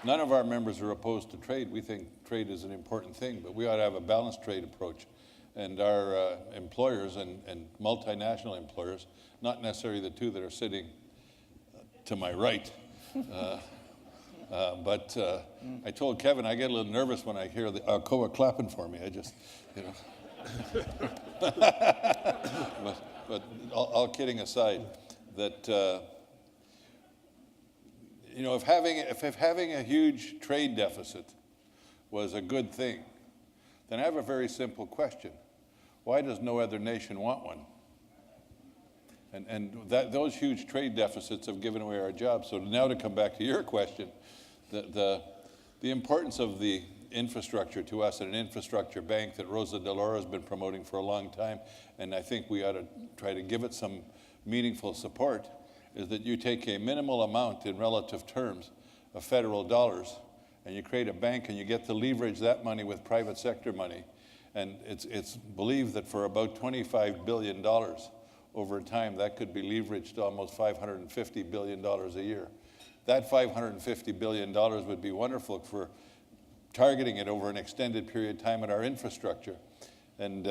none of our members are opposed to trade. We think trade is an important thing, but we ought to have a balanced trade approach. And our employers and multinational employers, not necessarily the two that are sitting to my right, but I told Kevin I get a little nervous when I hear the Alcoa clapping for me. I just, you know. but all kidding aside, that you know, if having a huge trade deficit was a good thing, then I have a very simple question: why does no other nation want one? And those huge trade deficits have given away our jobs. So now to come back to your question, the importance of the infrastructure to us and an infrastructure bank that Rosa DeLauro has been promoting for a long time, and I think we ought to try to give it some meaningful support, is that you take a minimal amount in relative terms of federal dollars and you create a bank and you get to leverage that money with private sector money. And it's believed that for about $25 billion over time, that could be leveraged to almost $550 billion a year. That $550 billion would be wonderful for targeting it over an extended period of time in our infrastructure. And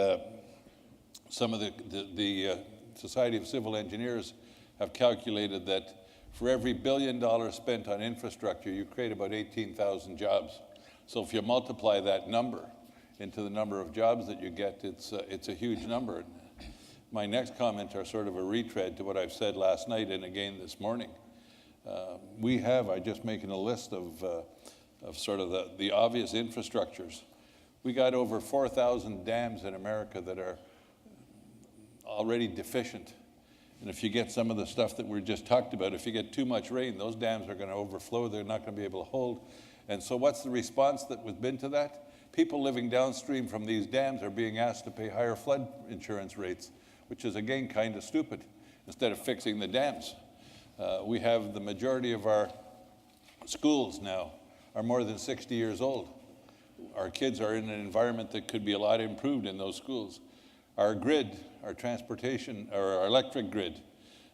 some of the Society of Civil Engineers have calculated that for every $1 billion spent on infrastructure, you create about 18,000 jobs. So if you multiply that number into the number of jobs that you get, it's a huge number. My next comments are sort of a retread to what I've said last night and again this morning. I'm just making a list of sort of the obvious infrastructures. We got over 4,000 dams in America that are already deficient. And if you get some of the stuff that we just talked about, if you get too much rain, those dams are going to overflow. They're not going to be able to hold. And so what's the response that has been to that? People living downstream from these dams are being asked to pay higher flood insurance rates, which is, again, kind of stupid, instead of fixing the dams. We have the majority of our schools now are more than 60 years old. Our kids are in an environment that could be a lot improved in those schools. Our grid, our transportation, or our electric grid,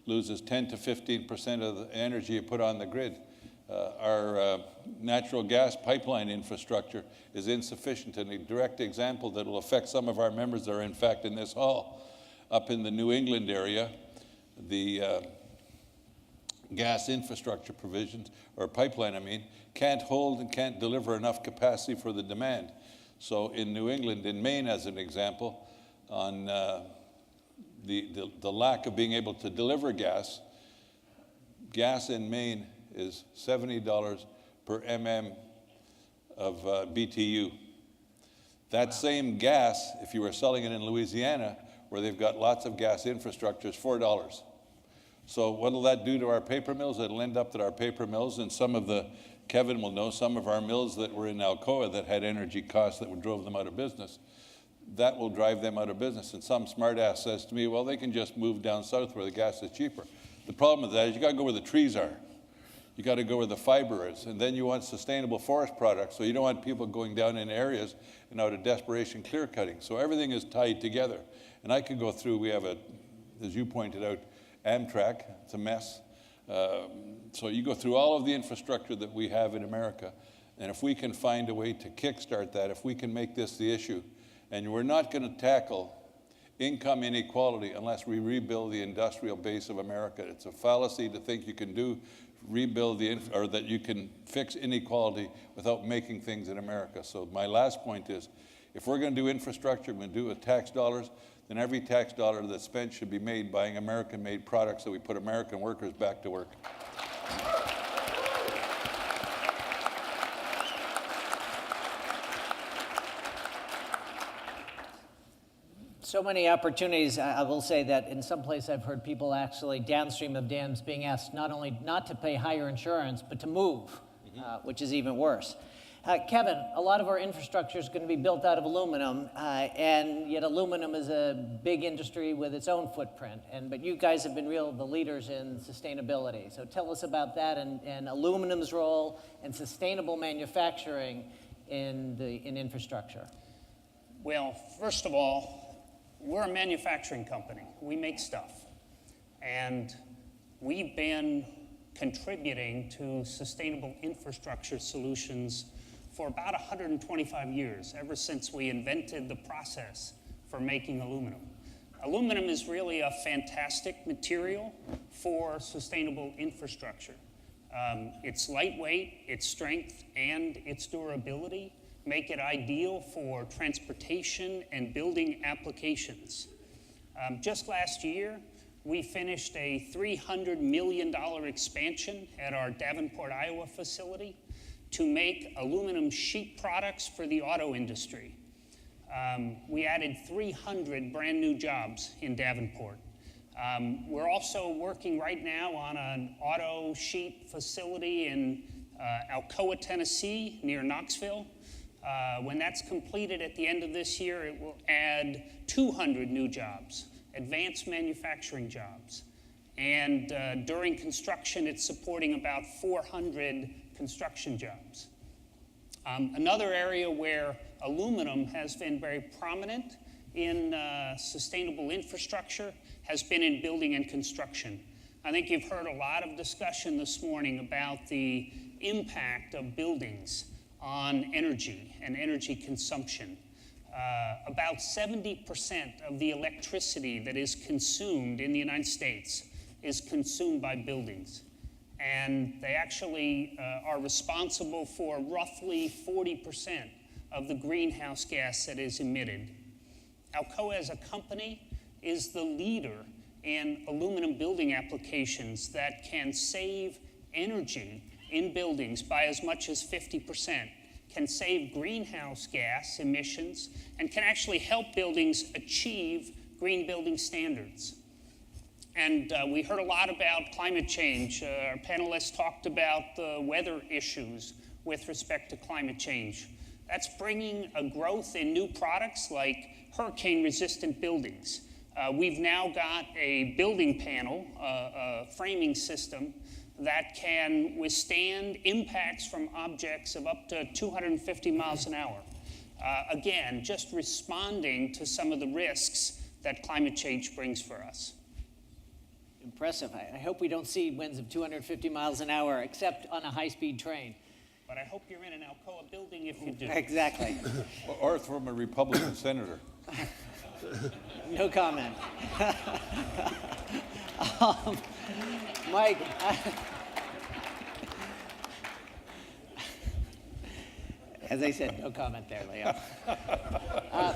loses 10 to 15% of the energy you put on the grid. Our natural gas pipeline infrastructure is insufficient, and a direct example that will affect some of our members that are in fact in this hall. Up in the New England area, the gas infrastructure provisions, or pipeline I mean, can't hold and can't deliver enough capacity for the demand. So in New England, in Maine as an example, on the lack of being able to deliver gas in Maine is $70 per mm of BTU. That same gas, if you were selling it in Louisiana, where they've got lots of gas infrastructure, is $4. So what will that do to our paper mills? It'll end up that our paper mills, and Kevin will know, some of our mills that were in Alcoa that had energy costs that drove them out of business, that will drive them out of business. And some smartass says to me, well, they can just move down south where the gas is cheaper. The problem with that is you got to go where the trees are. You got to go where the fiber is. And then you want sustainable forest products, so you don't want people going down in areas and out of desperation clear cutting. So everything is tied together. And I could go through, we have as you pointed out, Amtrak, it's a mess. So you go through all of the infrastructure that we have in America, and if we can find a way to kickstart that, if we can make this the issue, and we're not going to tackle income inequality unless we rebuild the industrial base of America. It's a fallacy to think you can rebuild or that you can fix inequality without making things in America. So my last point is, if we're going to do infrastructure, we're going to do it with tax dollars, then every tax dollar that's spent should be made buying American-made products so we put American workers back to work. So many opportunities. I will say that in some places I've heard people actually downstream of dams being asked not only not to pay higher insurance, but to move, which is even worse. Kevin, a lot of our infrastructure is going to be built out of aluminum, and yet aluminum is a big industry with its own footprint. But you guys have been the leaders in sustainability. So tell us about that and aluminum's role and sustainable manufacturing in infrastructure. Well, first of all, we're a manufacturing company. We make stuff. And we've been contributing to sustainable infrastructure solutions for about 125 years, ever since we invented the process for making aluminum. Aluminum is really a fantastic material for sustainable infrastructure. Its lightweight, its strength, and its durability make it ideal for transportation and building applications. Just last year, we finished a $300 million expansion at our Davenport, Iowa facility to make aluminum sheet products for the auto industry. We added 300 brand new jobs in Davenport. We're also working right now on an auto sheet facility in Alcoa, Tennessee, near Knoxville. When that's completed at the end of this year, it will add 200 new jobs, advanced manufacturing jobs. And during construction, it's supporting about 400 construction jobs. Another area where aluminum has been very prominent in sustainable infrastructure has been in building and construction. I think you've heard a lot of discussion this morning about the impact of buildings on energy and energy consumption. About 70% of the electricity that is consumed in the United States is consumed by buildings. And they actually are responsible for roughly 40% of the greenhouse gas that is emitted. Alcoa as a company is the leader in aluminum building applications that can save energy in buildings by as much as 50%, can save greenhouse gas emissions, and can actually help buildings achieve green building standards. And we heard a lot about climate change. Our panelists talked about the weather issues with respect to climate change. That's bringing a growth in new products like hurricane-resistant buildings. We've now got a building panel, a framing system, that can withstand impacts from objects of up to 250 miles an hour. Again, just responding to some of the risks that climate change brings for us. Impressive. I hope we don't see winds of 250 miles an hour, except on a high-speed train. But I hope you're in an Alcoa building if you do. Exactly. Or from a Republican senator. No comment. Mike, as I said, no comment there, Leo.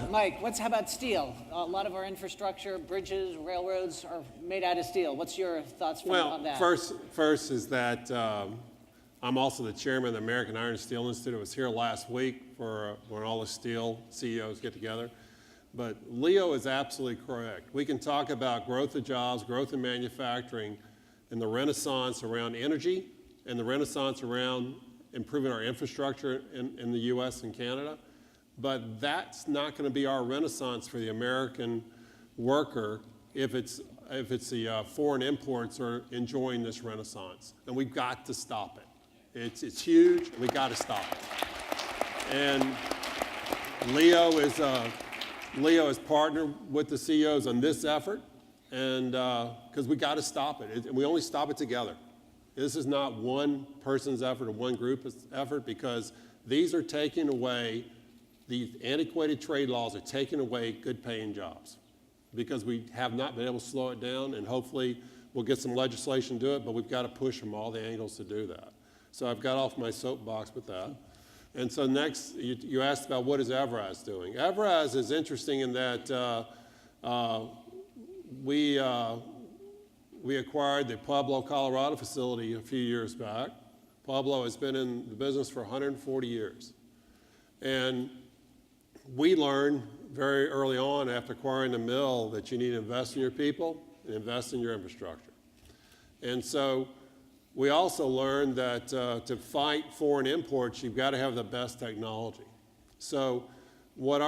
Mike, how about steel? A lot of our infrastructure, bridges, railroads are made out of steel. What's your thoughts on that? First is that I'm also the chairman of the American Iron and Steel Institute. I was here last week for when all the steel CEOs get together. But Leo is absolutely correct. We can talk about growth of jobs, growth in manufacturing, and the renaissance around energy, and the renaissance around improving our infrastructure in the U.S. and Canada. But that's not going to be our renaissance for the American worker if it's the foreign imports are enjoying this renaissance. And we've got to stop it. It's huge, and we've got to stop it. And Leo is partnered with the CEOs on this effort, and because we got to stop it. And we only stop it together. This is not one person's effort or one group's effort, because these are taking away, these antiquated trade laws are taking away good paying jobs, because we have not been able to slow it down, and hopefully we'll get some legislation to do it, but we've got to push from all the angles to do that. So I've got off my soapbox with that. And so next, you asked about what is Evraz doing. Evraz is interesting in that we acquired the Pueblo, Colorado facility a few years back. Pueblo has been in the business for 140 years. And we learned very early on after acquiring the mill that you need to invest in your people and invest in your infrastructure. And so we also learned that to fight foreign imports, you've got to have the best technology. So what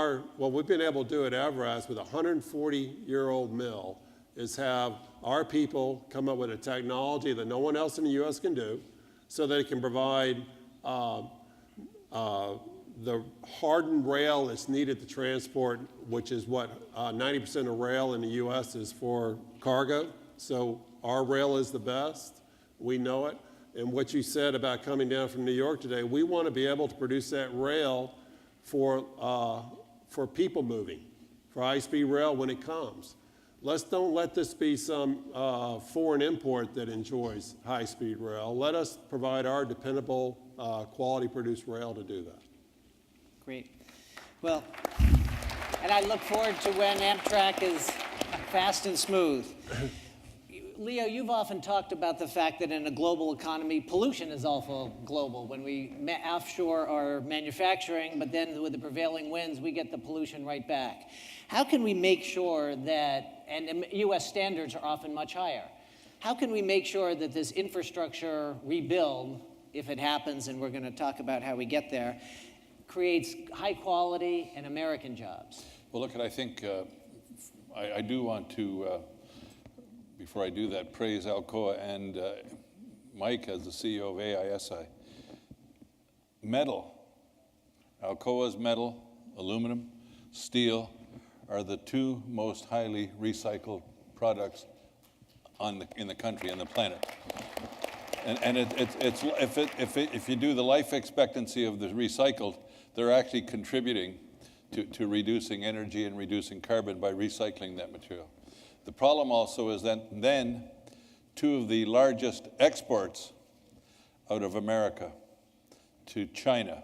we've been able to do at Everest with a 140-year-old mill is have our people come up with a technology that no one else in the U.S. can do, so that it can provide the hardened rail that's needed to transport, which is what 90% of rail in the U.S. is for cargo. So our rail is the best. We know it. And what you said about coming down from New York today, we want to be able to produce that rail for people moving, for high-speed rail when it comes. Don't let this be some foreign import that enjoys high-speed rail. Let us provide our dependable, quality-produced rail to do that. Great. Well, and I look forward to when Amtrak is fast and smooth. Leo, you've often talked about the fact that in a global economy, pollution is also global. When we offshore our manufacturing, but then with the prevailing winds, we get the pollution right back. How can we make sure that, and U.S. standards are often much higher, how can we make sure that this infrastructure rebuild, if it happens, and we're going to talk about how we get there, creates high quality and American jobs? Well, look, I think I do want to, before I do that, praise Alcoa and Mike as the CEO of AISI. Metal, Alcoa's metal, aluminum, steel, are the two most highly recycled products in the country, on the planet. And if you do the life expectancy of the recycled, they're actually contributing to reducing energy and reducing carbon by recycling that material. The problem also is that then two of the largest exports out of America to China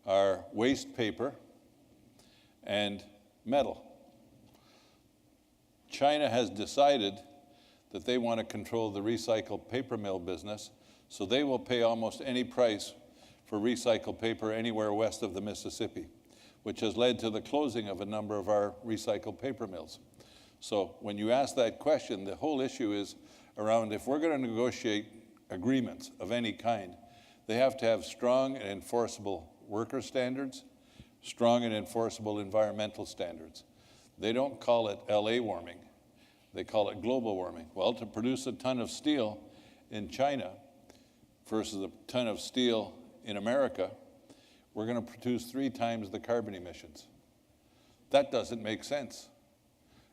are waste paper and metal. China has decided that they want to control the recycled paper mill business, so they will pay almost any price for recycled paper anywhere west of the Mississippi, which has led to the closing of a number of our recycled paper mills. So when you ask that question, the whole issue is around, if we're going to negotiate agreements of any kind, they have to have strong and enforceable worker standards, strong and enforceable environmental standards. They don't call it LA warming, they call it global warming. Well, to produce a ton of steel in China versus a ton of steel in America, we're going to produce 3 times the carbon emissions. That doesn't make sense.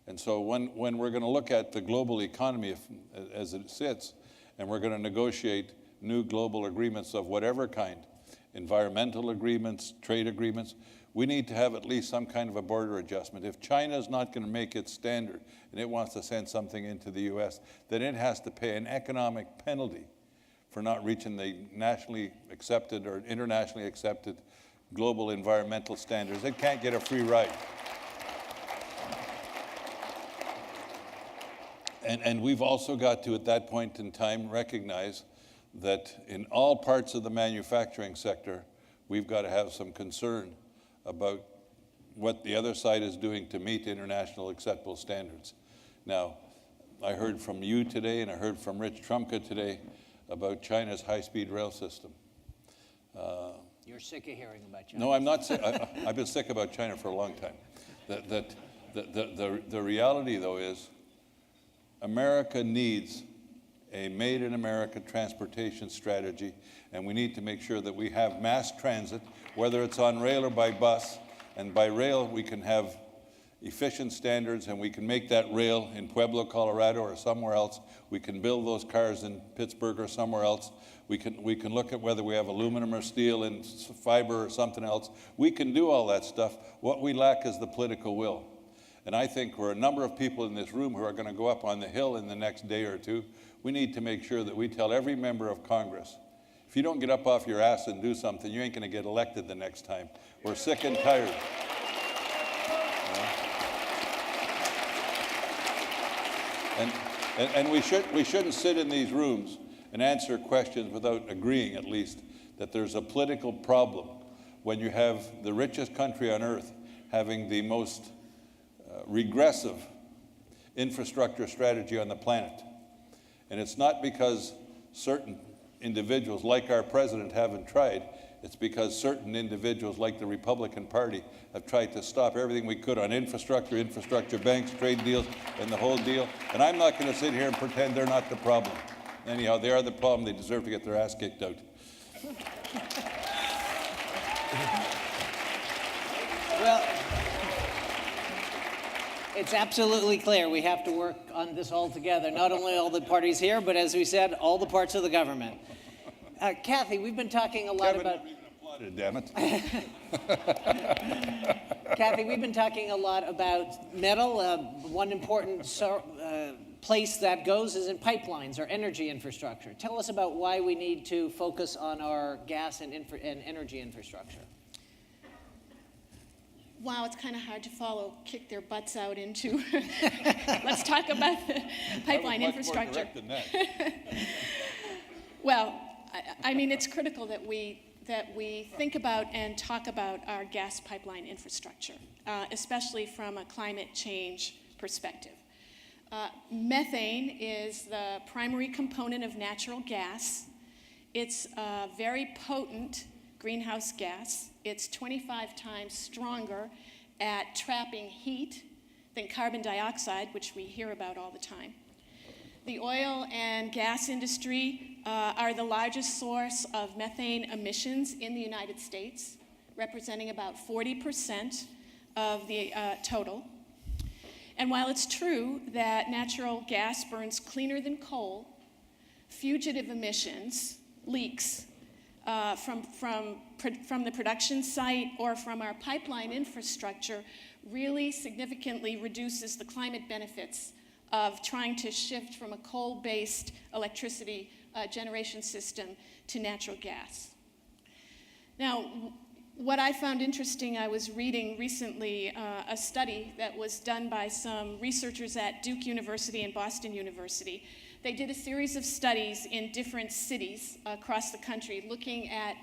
And so when we're going to look at the global economy as it sits, and we're going to negotiate new global agreements of whatever kind, environmental agreements, trade agreements, we need to have at least some kind of a border adjustment. If China is not going to make its standard and it wants to send something into the U.S., then it has to pay an economic penalty for not reaching the nationally accepted or internationally accepted global environmental standards. It can't get a free ride. And we've also got to, at that point in time, recognize that in all parts of the manufacturing sector, we've got to have some concern about what the other side is doing to meet international acceptable standards. Now, I heard from you today, and I heard from Rich Trumka today about China's high-speed rail system. You're sick of hearing about China. No, I'm not sick. I've been sick about China for a long time. The reality, though, is America needs a made-in-America transportation strategy, and we need to make sure that we have mass transit, whether it's on rail or by bus. And by rail, we can have efficient standards, and we can make that rail in Pueblo, Colorado, or somewhere else. We can build those cars in Pittsburgh or somewhere else. We can look at whether we have aluminum or steel and fiber or something else. We can do all that stuff. What we lack is the political will. And I think we're a number of people in this room who are going to go up on the Hill in the next day or two. We need to make sure that we tell every member of Congress, if you don't get up off your ass and do something, you ain't going to get elected the next time. We're sick and tired. And we shouldn't sit in these rooms and answer questions without agreeing, at least, that there's a political problem when you have the richest country on earth having the most regressive infrastructure strategy on the planet. And it's not because certain individuals like our president haven't tried. It's because certain individuals like the Republican Party have tried to stop everything we could on infrastructure, infrastructure banks, trade deals, and the whole deal. And I'm not going to sit here and pretend they're not the problem. Anyhow, they are the problem. They deserve to get their ass kicked out. Well, it's absolutely clear we have to work on this all together, not only all the parties here, but as we said, all the parts of the government. Kathy, we've been talking a lot about... Damn it. Kathy, we've been talking a lot about metal. One important place that goes is in pipelines or energy infrastructure. Tell us about why we need to focus on our gas and energy infrastructure. Wow, it's kind of hard to follow, kick their butts out into, let's talk about the pipeline infrastructure. More direct than that. Well, I mean, it's critical that we think about and talk about our gas pipeline infrastructure, especially from a climate change perspective. Methane is the primary component of natural gas. It's a very potent greenhouse gas. It's 25 times stronger at trapping heat than carbon dioxide, which we hear about all the time. The oil and gas industry are the largest source of methane emissions in the United States, representing about 40% of the total. And while it's true that natural gas burns cleaner than coal, fugitive emissions, leaks, from the production site or from our pipeline infrastructure really significantly reduces the climate benefits of trying to shift from a coal-based electricity generation system to natural gas. Now, what I found interesting, I was reading recently a study that was done by some researchers at Duke University and Boston University. They did a series of studies in different cities across the country looking at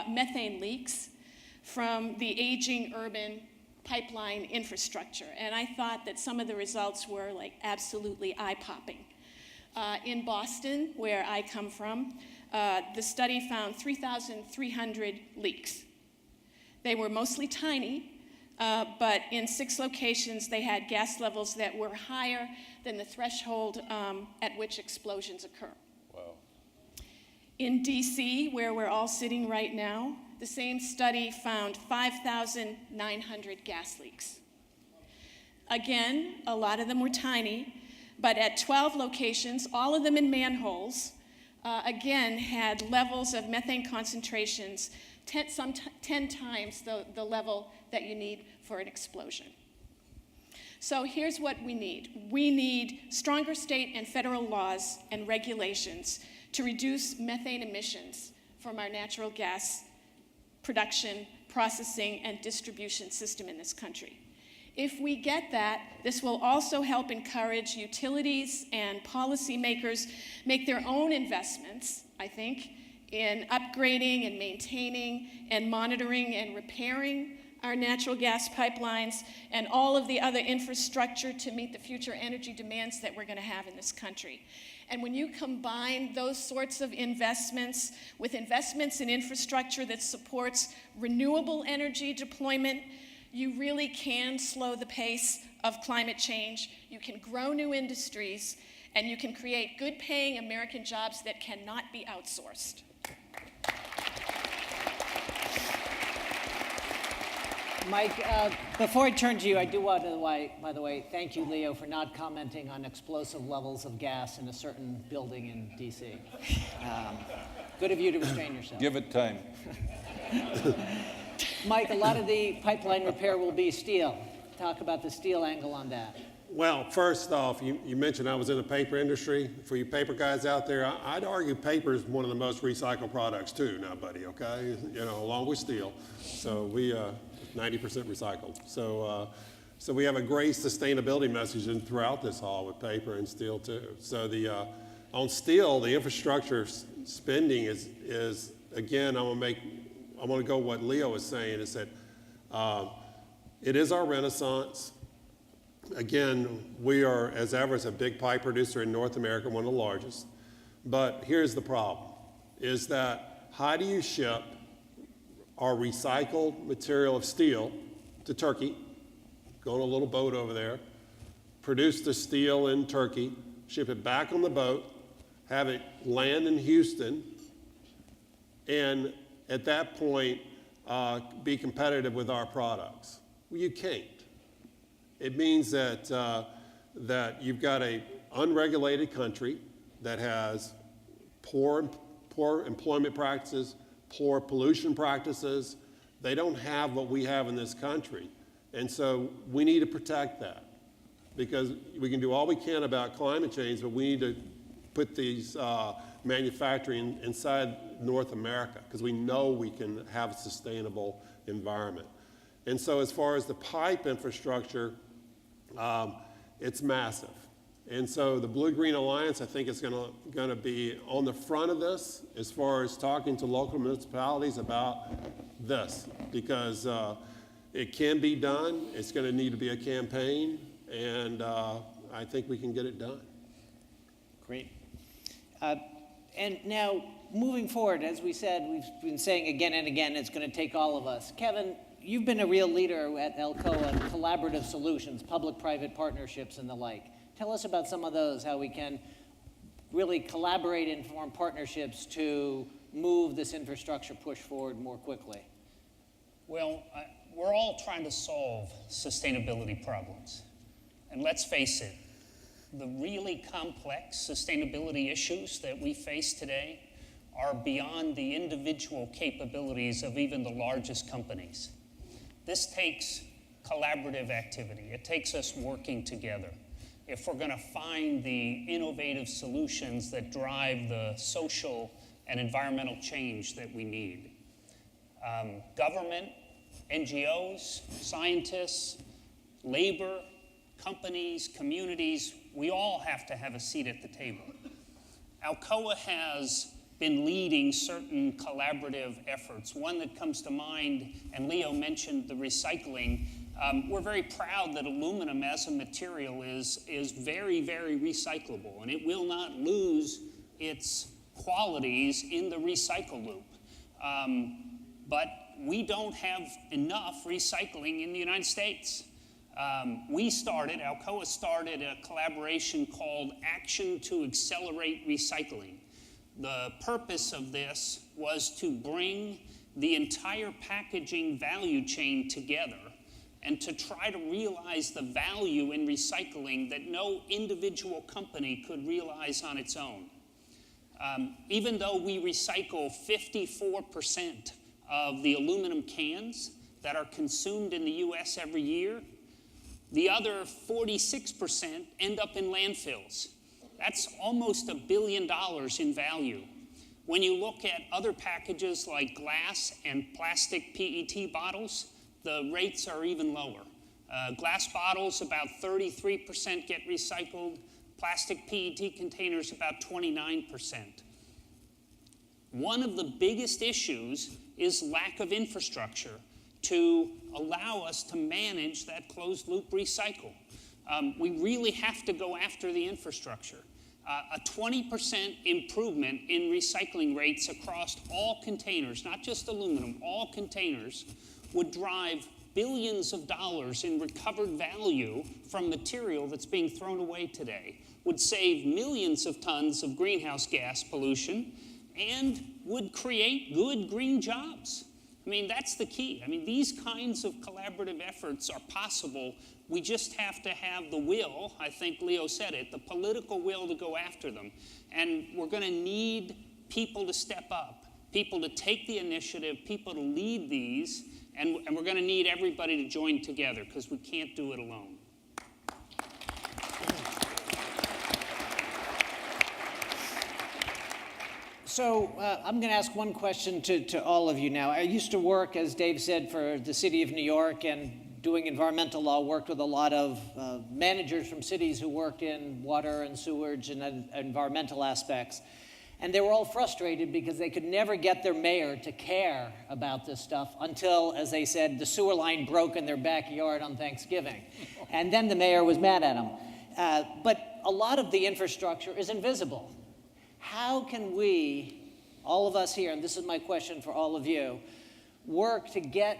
methane leaks from the aging urban pipeline infrastructure. And I thought that some of the results were like absolutely eye-popping. In Boston, where I come from, the study found 3,300 leaks. They were mostly tiny, but in 6 locations they had gas levels that were higher than the threshold at which explosions occur. Wow. In DC, where we're all sitting right now, the same study found 5,900 gas leaks. Again, a lot of them were tiny, but at 12 locations, all of them in manholes, again had levels of methane concentrations 10 times the level that you need for an explosion. So here's what we need. We need stronger state and federal laws and regulations to reduce methane emissions from our natural gas production, processing, and distribution system in this country. If we get that, this will also help encourage utilities and policymakers make their own investments, I think, in upgrading and maintaining and monitoring and repairing our natural gas pipelines and all of the other infrastructure to meet the future energy demands that we're going to have in this country. And when you combine those sorts of investments with investments in infrastructure that supports renewable energy deployment, you really can slow the pace of climate change. You can grow new industries, and you can create good-paying American jobs that cannot be outsourced. Mike, before I turn to you, I do want to, by the way, thank you, Leo, for not commenting on explosive levels of gas in a certain building in D.C. Good of you to restrain yourself. Give it time. Mike, a lot of the pipeline repair will be steel. Talk about the steel angle on that. Well, first off, you mentioned I was in the paper industry. For you paper guys out there, I'd argue paper is one of the most recycled products too now, buddy, okay? You know, along with steel. So we 90% recycled. So we have a great sustainability message throughout this hall with paper and steel too. So on steel, the infrastructure spending is again, I want to go what Leo was saying, is that It is our renaissance. Again, we are, as ever, a big pipe producer in North America, one of the largest. But here's the problem, is that how do you ship our recycled material of steel to Turkey, go on a little boat over there, produce the steel in Turkey, ship it back on the boat, have it land in Houston, and at that point, be competitive with our products? Well, you can't. It means that, that you've got an unregulated country that has poor employment practices, poor pollution practices. They don't have what we have in this country. And so we need to protect that, because we can do all we can about climate change, but we need to put these manufacturing inside North America, because we know we can have a sustainable environment. And so as far as the pipe infrastructure, it's massive. And so the Blue-Green Alliance, I think, is going to be on the front of this as far as talking to local municipalities about this, because it can be done. It's going to need to be a campaign, and I think we can get it done. Great. And now, moving forward, as we said, we've been saying again and again, it's going to take all of us. Kevin, you've been a real leader at Alcoa on collaborative solutions, public-private partnerships and the like. Tell us about some of those, how we can really collaborate and form partnerships to move this infrastructure push forward more quickly. Well, we're all trying to solve sustainability problems. And let's face it, the really complex sustainability issues that we face today are beyond the individual capabilities of even the largest companies. This takes collaborative activity. It takes us working together if we're going to find the innovative solutions that drive the social and environmental change that we need. Government, NGOs, scientists, labor, companies, communities, we all have to have a seat at the table. Alcoa has been leading certain collaborative efforts. One that comes to mind, and Leo mentioned the recycling. We're very proud that aluminum as a material is very, very recyclable, and it will not lose its qualities in the recycle loop. But we don't have enough recycling in the United States. Alcoa started a collaboration called Action to Accelerate Recycling. The purpose of this was to bring the entire packaging value chain together and to try to realize the value in recycling that no individual company could realize on its own. Even though we recycle 54% of the aluminum cans that are consumed in the US every year, the other 46% end up in landfills. That's almost $1 billion in value. When you look at other packages like glass and plastic PET bottles, the rates are even lower. Glass bottles, about 33% get recycled. Plastic PET containers, about 29%. One of the biggest issues is lack of infrastructure to allow us to manage that closed loop recycle. We really have to go after the infrastructure. A 20% improvement in recycling rates across all containers, not just aluminum, all containers, would drive billions of dollars in recovered value from material that's being thrown away today, would save millions of tons of greenhouse gas pollution, and would create good green jobs. I mean, that's the key. I mean, these kinds of collaborative efforts are possible. We just have to have the will, I think Leo said it, the political will to go after them. And we're going to need people to step up, people to take the initiative, people to lead these, and we're going to need everybody to join together because we can't do it alone. So I'm going to ask one question to all of you now. I used to work, as Dave said, for the city of New York and doing environmental law, worked with a lot of managers from cities who worked in water and sewage and environmental aspects. And they were all frustrated because they could never get their mayor to care about this stuff until, as they said, the sewer line broke in their backyard on Thanksgiving. And then the mayor was mad at them. But a lot of the infrastructure is invisible. How can we, all of us here, and this is my question for all of you, work to get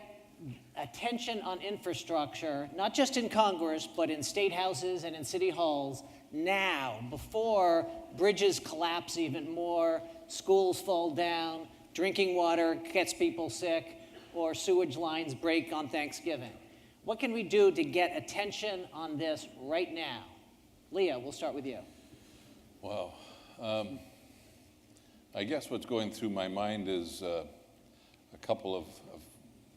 attention on infrastructure, not just in Congress, but in state houses and in city halls now, before bridges collapse even more, schools fall down, drinking water gets people sick, or sewage lines break on Thanksgiving? What can we do to get attention on this right now? Leah, we'll start with you. Wow. I guess what's going through my mind is a couple of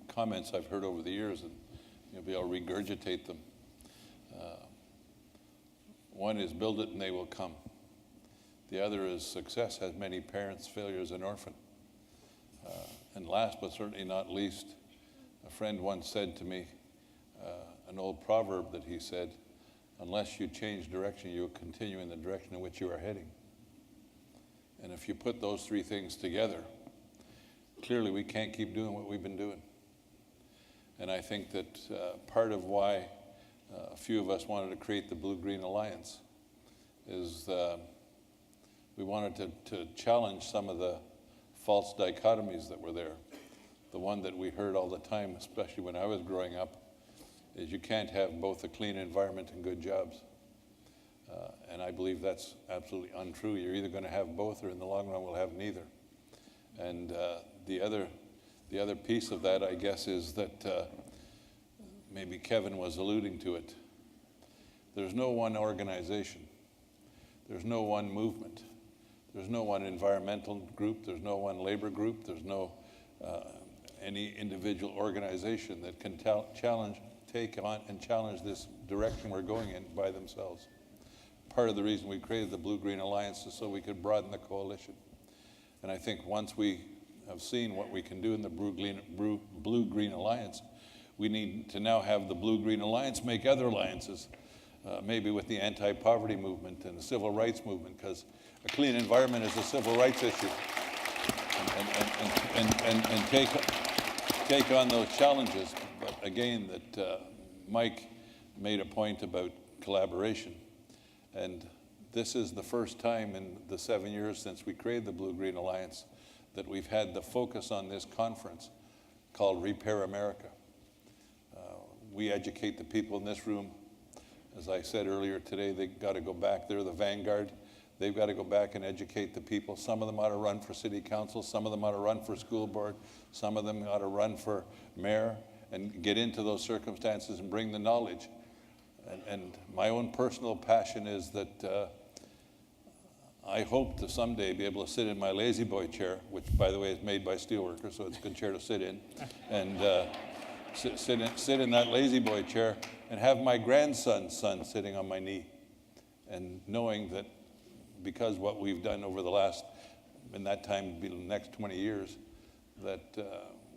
comments I've heard over the years, and maybe I'll regurgitate them. One is build it and they will come. The other is success has many parents, failure is an orphan. And last but certainly not least, a friend once said to me, an old proverb that he said, unless you change direction, you will continue in the direction in which you are heading. And if you put those three things together, clearly we can't keep doing what we've been doing. And I think that part of why a few of us wanted to create the Blue-Green Alliance is we wanted to challenge some of the false dichotomies that were there. The one that we heard all the time, especially when I was growing up, is you can't have both a clean environment and good jobs. And I believe that's absolutely untrue. You're either going to have both, or in the long run we'll have neither. And the other piece of that, I guess, is that maybe Kevin was alluding to it. There's no one organization. There's no one movement. There's no one environmental group. There's no one labor group. There's no any individual organization that can take on and challenge this direction we're going in by themselves. Part of the reason we created the Blue-Green Alliance is so we could broaden the coalition. And I think once we have seen what we can do in the Blue-Green Alliance, we need to now have the Blue-Green Alliance make other alliances, maybe with the anti-poverty movement and the civil rights movement, because a clean environment is a civil rights issue. And take on those challenges. But again, that Mike made a point about collaboration. And this is the first time in the 7 years since we created the Blue-Green Alliance that we've had the focus on this conference called Repair America. We educate the people in this room. As I said earlier today, they've got to go back. They're the vanguard. They've got to go back and educate the people. Some of them ought to run for city council. Some of them ought to run for school board. Some of them ought to run for mayor and get into those circumstances and bring the knowledge. And my own personal passion is that I hope to someday be able to sit in my lazy boy chair, which, by the way, is made by steelworkers, so it's a good chair to sit in, and sit in that lazy boy chair and have my grandson's son sitting on my knee, and knowing that because what we've done over the last, in that time, be the next 20 years, that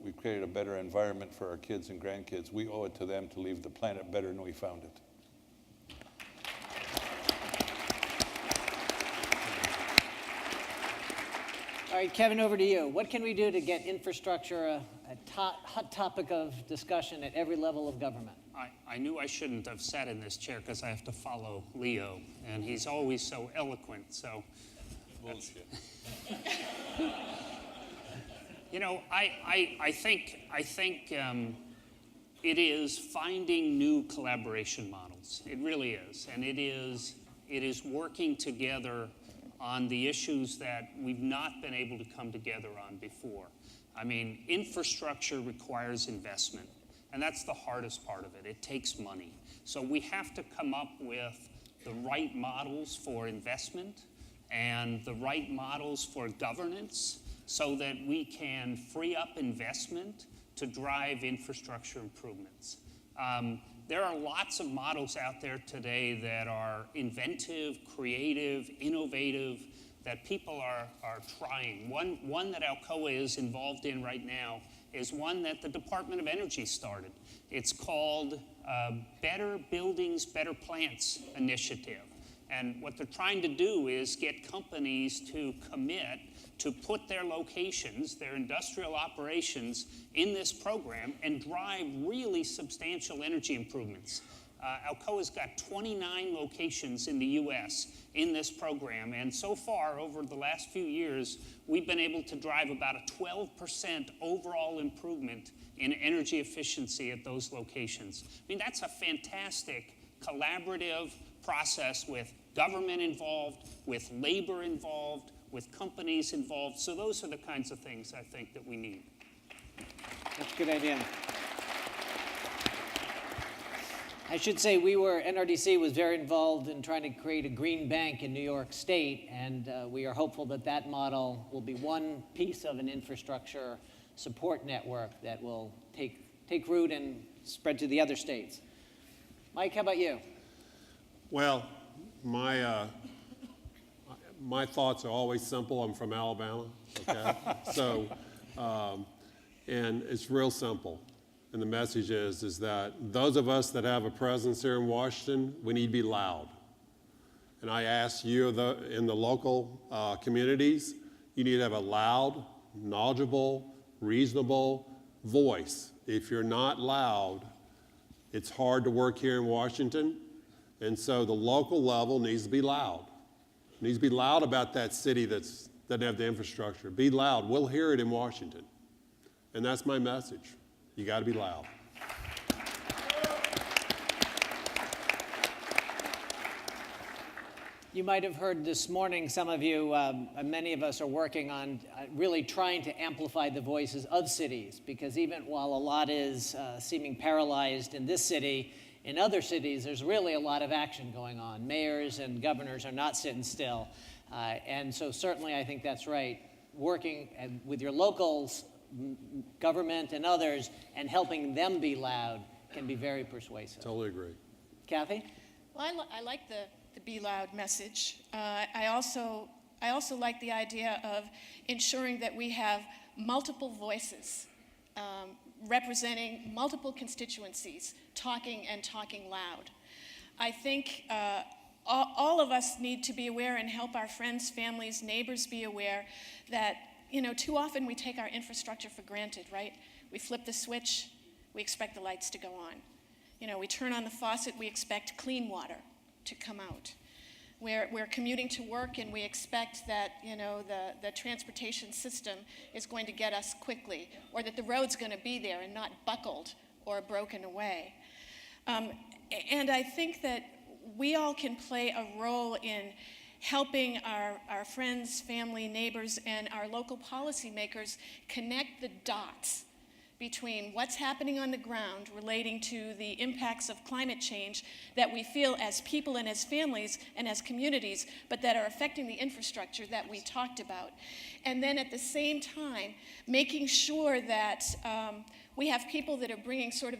we've created a better environment for our kids and grandkids. We owe it to them to leave the planet better than we found it. All right, Kevin, over to you. What can we do to get infrastructure a hot topic of discussion at every level of government? I knew I shouldn't have sat in this chair because I have to follow Leo, and he's always so eloquent. So, bullshit. You know, I think it is finding new collaboration models. It really is, and it is working together on the issues that we've not been able to come together on before. I mean, infrastructure requires investment, and that's the hardest part of it. It takes money. So we have to come up with the right models for investment and the right models for governance so that we can free up investment to drive infrastructure improvements. There are lots of models out there today that are inventive, creative, innovative, that people are trying. One that Alcoa is involved in right now is one that the Department of Energy started. It's called Better Buildings, Better Plants Initiative. And what they're trying to do is get companies to commit to put their locations, their industrial operations, in this program and drive really substantial energy improvements. Alcoa's got 29 locations in the U.S. in this program, and so far, over the last few years, we've been able to drive about a 12% overall improvement in energy efficiency at those locations. I mean, that's a fantastic collaborative process with government involved, with labor involved, with companies involved. So those are the kinds of things I think that we need. That's a good idea. I should say NRDC was very involved in trying to create a green bank in New York State, and we are hopeful that that model will be one piece of an infrastructure support network that will take root and spread to the other states. Mike, how about you? Well, my thoughts are always simple. I'm from Alabama, okay? So, and it's real simple. And the message is that those of us that have a presence here in Washington, we need to be loud. And I ask you in the local communities, you need to have a loud, knowledgeable, reasonable voice. If you're not loud, it's hard to work here in Washington. And so the local level needs to be loud. It needs to be loud about that city that doesn't have the infrastructure. Be loud. We'll hear it in Washington. And that's my message. You got to be loud. You might have heard this morning, some of you, many of us are working on really trying to amplify the voices of cities, because even while a lot is seeming paralyzed in this city, in other cities, there's really a lot of action going on. Mayors and governors are not sitting still. And so certainly I think that's right. Working with your locals, government and others, and helping them be loud can be very persuasive. Totally agree. Kathy? Well, I like the Be Loud message. I also like the idea of ensuring that we have multiple voices representing multiple constituencies, talking loud. I think all of us need to be aware and help our friends, families, neighbors be aware that, too often we take our infrastructure for granted, right? We flip the switch, we expect the lights to go on. We turn on the faucet, we expect clean water to come out. We're commuting to work and we expect that, the transportation system is going to get us quickly, or that the road's going to be there and not buckled or broken away. And I think that we all can play a role in helping our friends, family, neighbors, and our local policymakers connect the dots between what's happening on the ground relating to the impacts of climate change that we feel as people and as families and as communities, but that are affecting the infrastructure that we talked about. And then at the same time, making sure that we have people that are bringing sort of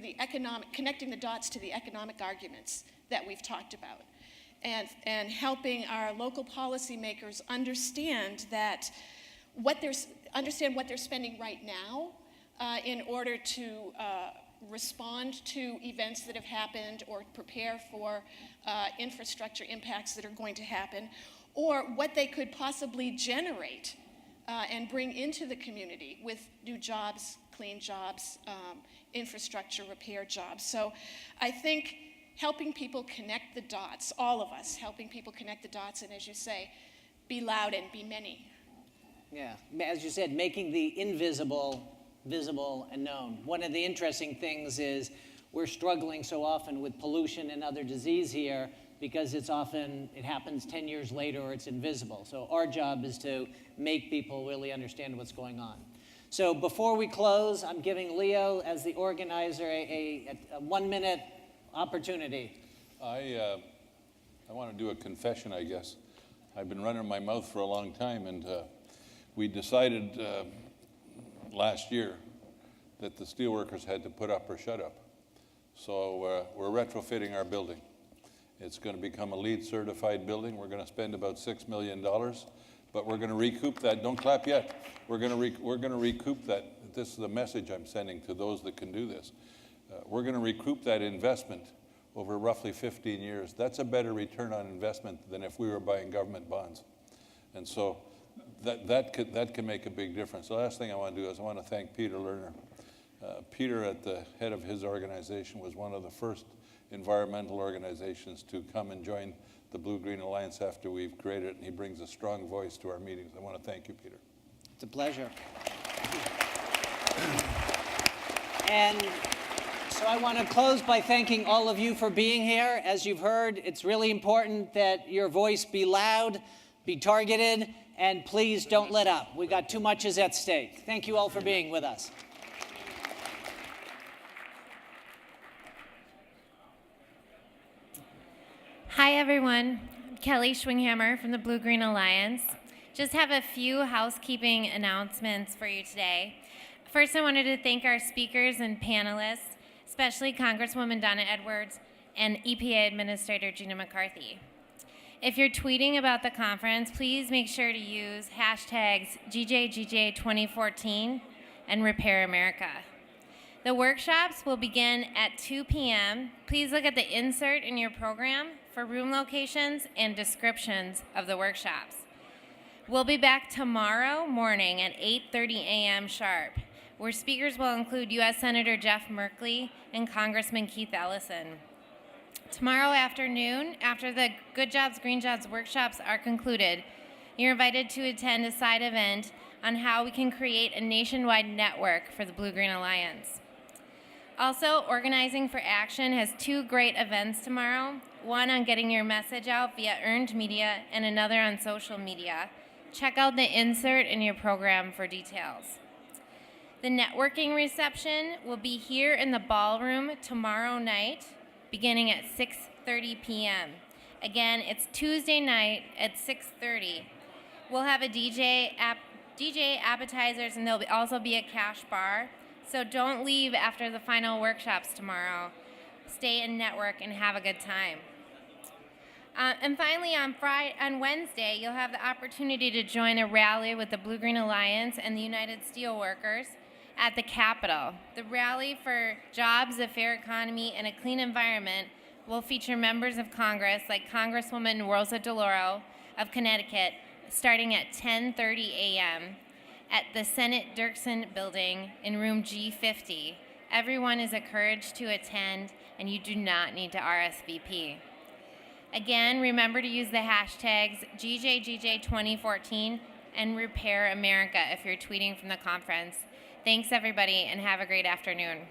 connecting the dots to the economic arguments that we've talked about. And helping our local policymakers understand what they're spending right now in order to respond to events that have happened or prepare for infrastructure impacts that are going to happen, or what they could possibly generate and bring into the community with new jobs, clean jobs, infrastructure repair jobs. So I think helping people connect the dots, all of us, helping people connect the dots, and as you say, be loud and be many. Yeah, as you said, making the invisible visible and known. One of the interesting things is we're struggling so often with pollution and other disease here because it happens 10 years later or it's invisible. So our job is to make people really understand what's going on. So before we close, I'm giving Leo, as the organizer, a 1-minute opportunity. I want to do a confession, I guess. I've been running my mouth for a long time, and we decided last year that the steelworkers had to put up or shut up. So we're retrofitting our building. It's going to become a LEED certified building. We're going to spend about $6 million, but we're going to recoup that. Don't clap yet. We're going to recoup that. This is the message I'm sending to those that can do this. We're going to recoup that investment over roughly 15 years. That's a better return on investment than if we were buying government bonds. And so that can make a big difference. The last thing I want to do is I want to thank Peter Lerner. Peter, at the head of his organization, was one of the first environmental organizations to come and join the Blue-Green Alliance after we've created it, and he brings a strong voice to our meetings. I want to thank you, Peter. It's a pleasure. And so I want to close by thanking all of you for being here. As you've heard, it's really important that your voice be loud, be targeted, and please don't let up. We got too much is at stake. Thank you all for being with us. Hi, everyone. Kelly Schwinghammer from the Blue-Green Alliance. Just have a few housekeeping announcements for you today. First, I wanted to thank our speakers and panelists, especially Congresswoman Donna Edwards and EPA Administrator Gina McCarthy. If you're tweeting about the conference, please make sure to use hashtags GJGJ2014 and Repair America. The workshops will begin at 2 p.m. Please look at the insert in your program for room locations and descriptions of the workshops. We'll be back tomorrow morning at 8:30 a.m. sharp, where speakers will include U.S. Senator Jeff Merkley and Congressman Keith Ellison. Tomorrow afternoon, after the Good Jobs, Green Jobs workshops are concluded, you're invited to attend a side event on how we can create a nationwide network for the Blue-Green Alliance. Also, Organizing for Action has two great events tomorrow, one on getting your message out via earned media and another on social media. Check out the insert in your program for details. The networking reception will be here in the ballroom tomorrow night, beginning at 6:30 p.m. Again, it's Tuesday night at 6:30. We'll have a DJ appetizers, and there'll also be a cash bar. So don't leave after the final workshops tomorrow. Stay and network and have a good time. And finally, on Wednesday, you'll have the opportunity to join a rally with the Blue-Green Alliance and the United Steelworkers at the Capitol. The rally for jobs, a fair economy, and a clean environment will feature members of Congress like Congresswoman Rosa DeLauro of Connecticut, starting at 10:30 a.m. at the Senate Dirksen Building in room G50. Everyone is encouraged to attend, and you do not need to RSVP. Again, remember to use the hashtags GJGJ2014 and Repair America if you're tweeting from the conference. Thanks, everybody, and have a great afternoon.